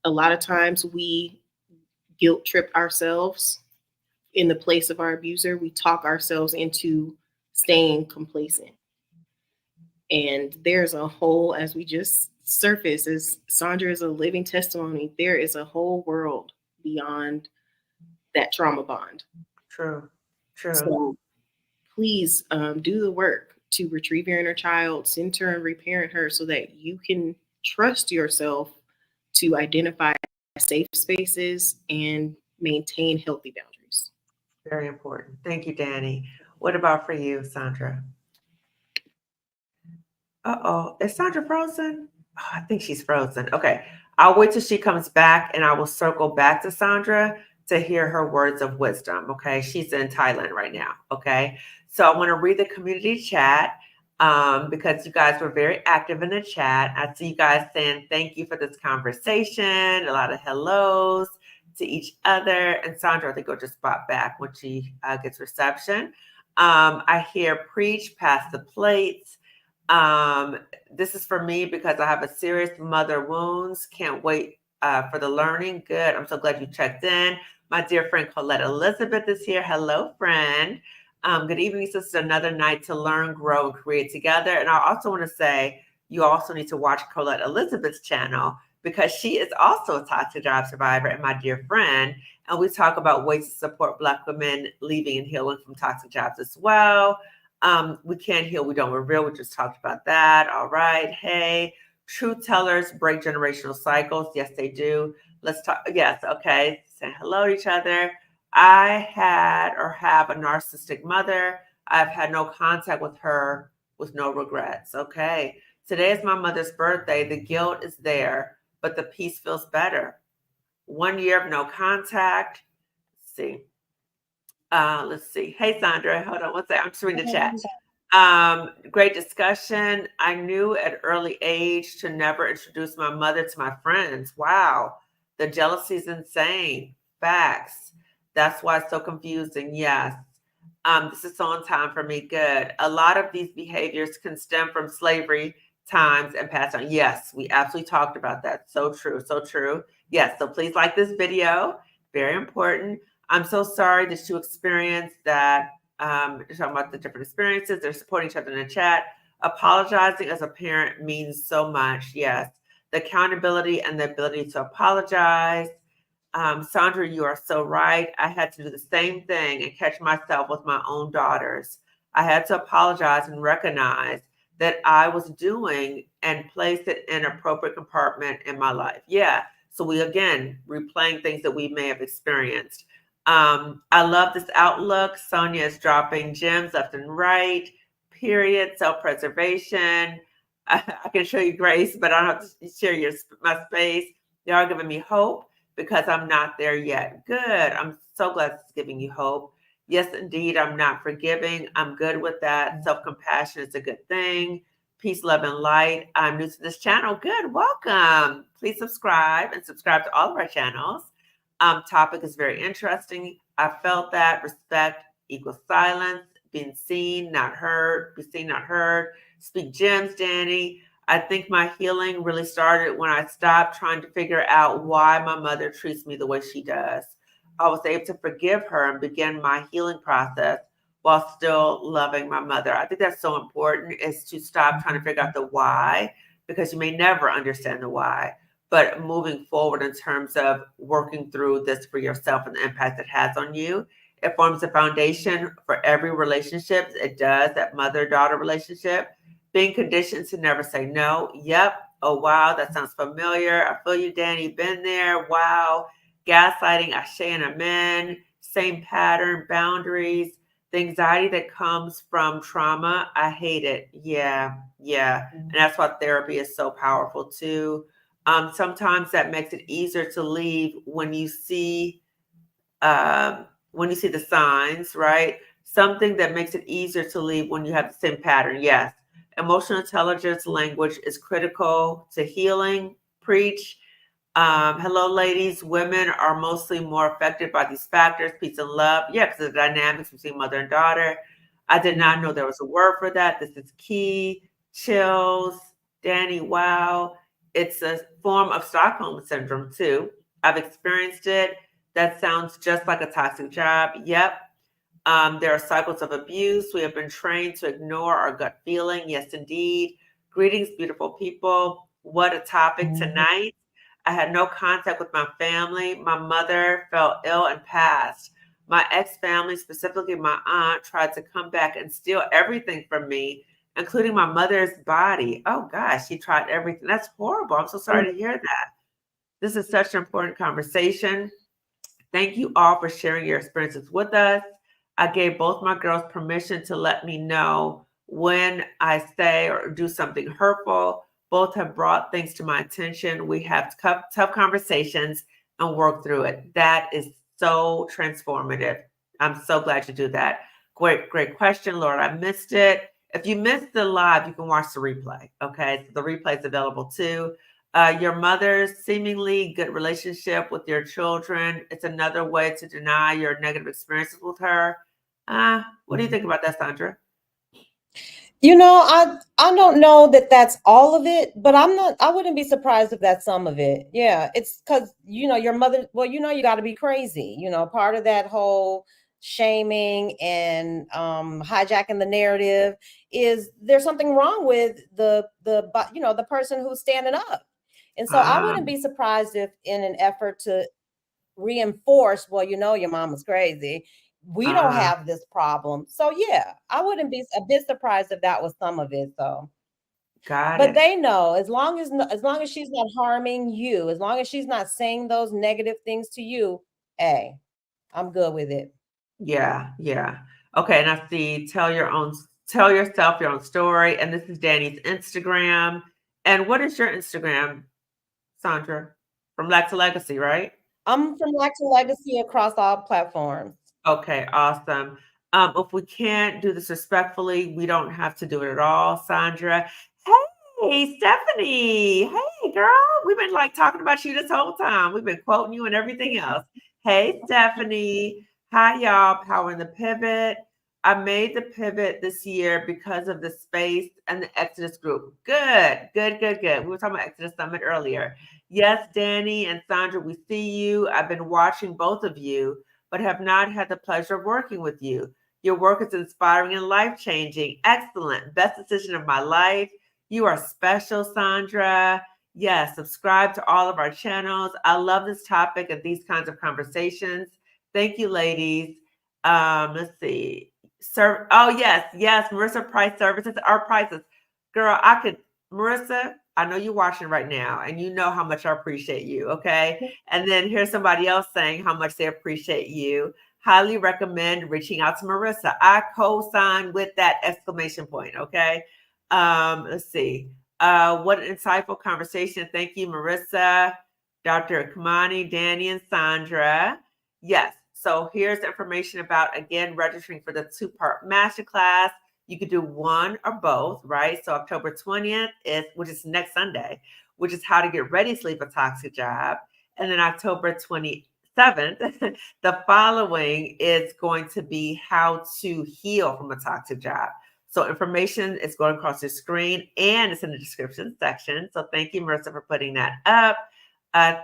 A lot of times we guilt trip ourselves in the place of our abuser. We talk ourselves into staying complacent. And there's a whole, as we just surfaced, as Sondra is a living testimony, there is a whole world beyond that trauma bond. True. True. So please do the work to retrieve your inner child, center and reparent her so that you can trust yourself to identify safe spaces and maintain healthy boundaries. Very important. Thank you, Dani. What about for you, Sondra? Uh-oh. Is Sondra frozen? Oh, I think she's frozen. Okay. I'll wait till she comes back and I will circle back to Sondra to hear her words of wisdom. Okay. She's in Thailand right now. Okay. So I want to read the community chat because you guys were very active in the chat. I see you guys saying thank you for this conversation. A lot of hellos to each other. And Sondra, I think, will just pop back when she gets reception. I hear preach, pass the plates. This is for me because I have a serious mother wounds. Can't wait for the learning. Good. I'm so glad you checked in. My dear friend Colette Elizabeth is here. Hello, friend. Good evening, sister. Another night to learn, grow, and create together. And I also want to say you also need to watch Colette Elizabeth's channel because she is also a toxic job survivor and my dear friend. And we talk about ways to support Black women leaving and healing from toxic jobs as well. We can't heal, we don't reveal. We just talked about that. All right. Hey, truth tellers break generational cycles. Yes, they do. Let's talk. Yes. Okay. Say hello to each other. I had or have a narcissistic mother. I've had no contact with her with no regrets. Okay. Today is my mother's birthday. The guilt is there, but the peace feels better. 1 year of no contact. see. Let's see. Hey, Sondra, hold on one second. I'm just reading the chat. Great discussion. I knew at early age to never introduce my mother to my friends. Wow. The jealousy is insane. Facts. That's why it's so confusing. Yes. This is so on time for me. Good. A lot of these behaviors can stem from slavery times and passed on. Yes, we absolutely talked about that. So true. So true. Yes. So please like this video. Very important. I'm so sorry that you experienced that. They're talking about the different experiences. They're supporting each other in the chat. Apologizing as a parent means so much. Yes. The accountability and the ability to apologize. Sondra, you are so right. I had to do the same thing and catch myself with my own daughters. I had to apologize and recognize that I was doing and place it in an appropriate compartment in my life. Yeah. So we, again, replaying things that we may have experienced. I love this outlook. Sonia is dropping gems left and right, period. Self-preservation. I can show you grace, but I don't have to share my space. They are giving me hope because I'm not there yet. Good. I'm so glad it's giving you hope. Yes, indeed. I'm not forgiving. I'm good with that. Self-compassion is a good thing. Peace, love, and light. I'm new to this channel. Good. Welcome. Please subscribe and subscribe to all of our channels. Topic is very interesting. I felt that respect equals silence, being seen, not heard, be seen, not heard. Speak gems, Dani. I think my healing really started when I stopped trying to figure out why my mother treats me the way she does. I was able to forgive her and begin my healing process while still loving my mother. I think that's so important, is to stop trying to figure out the why, because you may never understand the why. But moving forward in terms of working through this for yourself and the impact it has on you, it forms a foundation for every relationship. It does, that mother-daughter relationship. Being conditioned to never say no. Yep. Oh, wow. That sounds familiar. I feel you, Dani. Been there. Wow. Gaslighting, ashe and amen. Same pattern, boundaries. The anxiety that comes from trauma. I hate it. Yeah. Yeah. And that's why therapy is so powerful too. Sometimes that makes it easier to leave when you see the signs, right? Something that makes it easier to leave when you have the same pattern. Yes. Emotional intelligence language is critical to healing. Preach. Hello, ladies. Women are mostly more affected by these factors. Peace and love. Yeah, because of the dynamics between mother and daughter. I did not know there was a word for that. This is key. Chills. Dani, wow. It's a form of Stockholm syndrome, too. I've experienced it. That sounds just like a toxic job. Yep. There are cycles of abuse. We have been trained to ignore our gut feeling. Yes, indeed. Greetings, beautiful people. What a topic tonight. I had no contact with my family. My mother fell ill and passed. My ex-family, specifically my aunt, tried to come back and steal everything from me, including my mother's body. Oh, gosh, she tried everything. That's horrible. I'm so sorry to hear that. This is such an important conversation. Thank you all for sharing your experiences with us. I gave both my girls permission to let me know when I say or do something hurtful. Both have brought things to my attention. We have tough conversations and work through it. That is so transformative. I'm so glad you do that. Great question, Lord. I missed it. If you missed the live, you can watch the replay. Okay, so the replay is available too. Your mother's seemingly good relationship with your children. It's another way to deny your negative experiences with her. What do you think about that, Sondra? You know, I don't know that that's all of it, but I wouldn't be surprised if that's some of it. Yeah, it's because, your mother, well, you got to be crazy. Part of that whole shaming and hijacking the narrative is there's something wrong with the person who's standing up. And so I wouldn't be surprised if, in an effort to reinforce, well, your mom was crazy, we don't have this problem. So yeah, I wouldn't be a bit surprised if that was some of it. So but they know, as long as she's not harming you, as long as she's not saying those negative things to you, hey, I'm good with it. Yeah. Okay, and I see tell yourself your own story. And this is Dani's Instagram. And what is your Instagram, Sondra? From Black to Legacy, right? I'm from Lack to Legacy across all platforms. Okay, awesome. If we can't do this respectfully, we don't have to do it at all, Sondra. Hey, Stephanie. Hey, girl. We've been like talking about you this whole time. We've been quoting you and everything else. Hey, Stephanie. Hi, y'all. Powering the pivot. I made the pivot this year because of the space and the Exodus group. Good, good, good, good. We were talking about Exodus Summit earlier. Yes, Dani and Sondra, we see you. I've been watching both of you, but have not had the pleasure of working with you. Your work is inspiring and life-changing. Excellent. Best decision of my life. You are special, Sondra. Yes, subscribe to all of our channels. I love this topic and these kinds of conversations. Thank you, ladies. Let's see. Oh, yes, Marissa Price Services, our prices. Girl, Marissa, I know you're watching right now and you know how much I appreciate you, okay? And then here's somebody else saying how much they appreciate you. Highly recommend reaching out to Marissa. I co-sign with that exclamation point, okay? Let's see. What an insightful conversation. Thank you, Marissa, Dr. Kamani, Dani, and Sondra. Yes. So here's the information about, again, registering for the 2-part masterclass. You could do one or both, right? So October 20th which is next Sunday, which is how to get ready to leave a toxic job. And then October 27th, the following is going to be how to heal from a toxic job. So information is going across your screen and it's in the description section. So thank you, Marissa, for putting that up.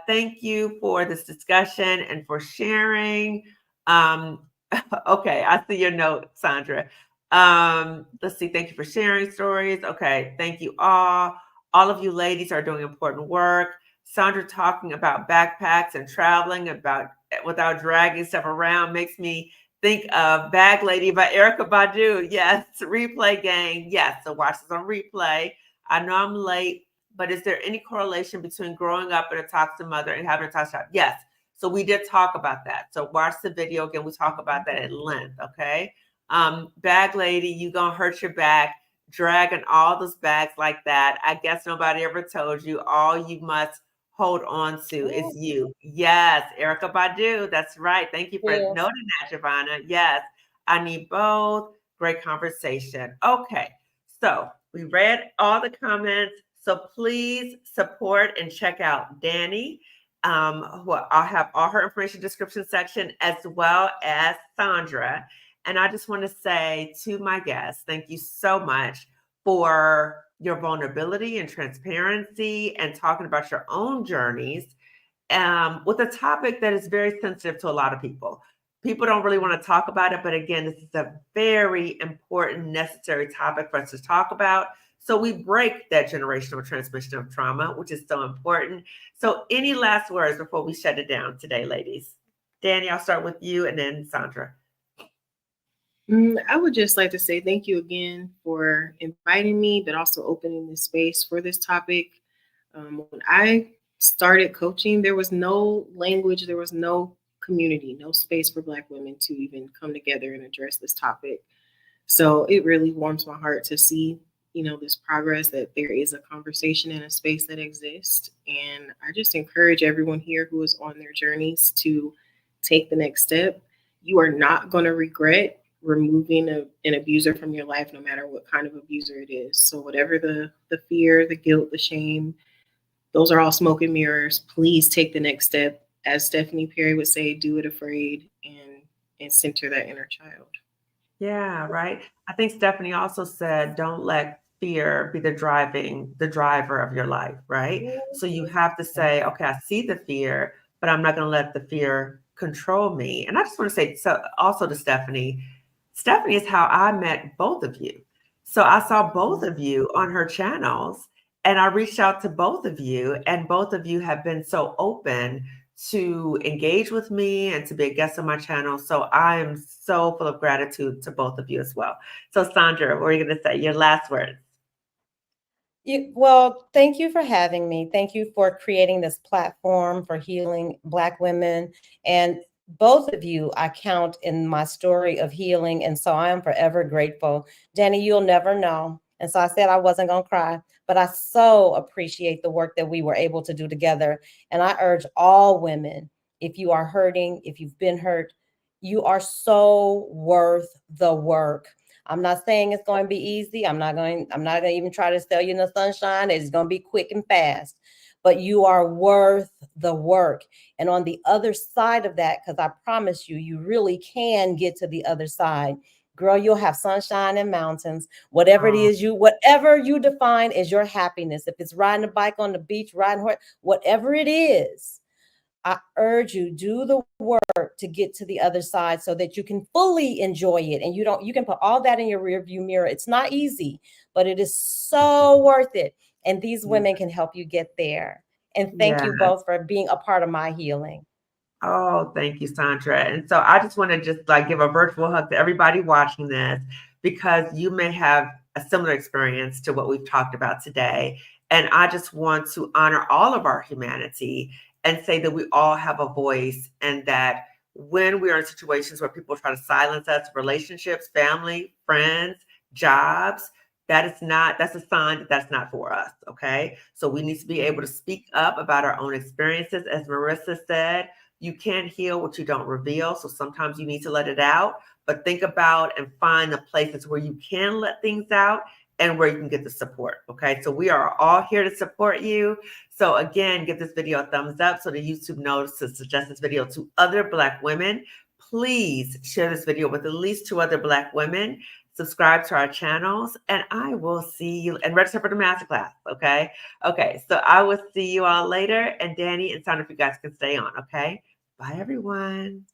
Thank you for this discussion and for sharing. Okay, I see your note, Sondra. Let's see. Thank you for sharing stories. Okay, thank you all. All of you ladies are doing important work. Sondra talking about backpacks and traveling without dragging stuff around makes me think of Bag Lady by Erykah Badu. Yes, replay gang. Yes, so watch this on replay. I know I'm late, but is there any correlation between growing up in a toxic mother and having a toxic child? Yes. So we did talk about that. So watch the video again. We talk about that at length. Okay. Bag Lady, you gonna hurt your back dragging all those bags like that. I guess nobody ever told you all you must hold on to is you. Yes, Erykah Badu. That's right. Thank you for noting that, Giovanna. Yes, I need both. Great conversation. Okay, so we read all the comments. So please support and check out Dani. I'll have all her information description section as well as Sondra. And I just want to say to my guests, thank you so much for your vulnerability and transparency and talking about your own journeys with a topic that is very sensitive to a lot of people. People don't really want to talk about it, but again, this is a very important, necessary topic for us to talk about. So we break that generational transmission of trauma, which is so important. So any last words before we shut it down today, ladies? Dani, I'll start with you and then Sondra. I would just like to say thank you again for inviting me, but also opening this space for this topic. When I started coaching, there was no language, there was no community, no space for Black women to even come together and address this topic. So it really warms my heart to see, this progress, that there is a conversation and a space that exists. And I just encourage everyone here who is on their journeys to take the next step. You are not going to regret removing an abuser from your life, no matter what kind of abuser it is. So whatever the fear, the guilt, the shame, those are all smoke and mirrors. Please take the next step. As Stephanie Perry would say, do it afraid and center that inner child. Yeah, right. I think Stephanie also said, don't let fear be the driver of your life, right? So you have to say, okay, I see the fear, but I'm not going to let the fear control me. And I just want to say so also to Stephanie is how I met both of you. So I saw both of you on her channels and I reached out to both of you and both of you have been so open to engage with me and to be a guest on my channel. So I am so full of gratitude to both of you as well. So Sondra, what are you going to say? Your last words. Well, thank you for having me. Thank you for creating this platform for healing Black women. And both of you, I count in my story of healing. And so I am forever grateful. Dani, you'll never know. And so I said I wasn't going to cry, but I so appreciate the work that we were able to do together. And I urge all women if you are hurting, if you've been hurt, you are so worth the work. I'm not saying it's going to be easy. I'm not going to even try to tell you in the sunshine it's going to be quick and fast, but you are worth the work. And on the other side of that, because I promise you, you really can get to the other side. Girl, you'll have sunshine and mountains, whatever it is whatever you define as your happiness. If it's riding a bike on the beach, riding horse, whatever it is, I urge you, do the work to get to the other side so that you can fully enjoy it. And you can put all that in your rearview mirror. It's not easy, but it is so worth it. And these women can help you get there. And thank you both for being a part of my healing. Oh, thank you, Sondra. And so I just want to just like give a virtual hug to everybody watching this, because you may have a similar experience to what we've talked about today. And I just want to honor all of our humanity and say that we all have a voice, and that when we are in situations where people try to silence us, relationships, family, friends, jobs, that's a sign that that's not for us. Okay. So we need to be able to speak up about our own experiences. As Marissa said, you can't heal what you don't reveal. So sometimes you need to let it out, but think about and find the places where you can let things out and where you can get the support. Okay. So we are all here to support you. So again, give this video a thumbs up so that YouTube knows to suggest this video to other Black women. Please share this video with at least 2 other Black women. Subscribe to our channels, and I will see you, and register for the masterclass. Okay. Okay. So I will see you all later. And Dani and Sondra, if you guys can stay on. Okay. Bye, everyone.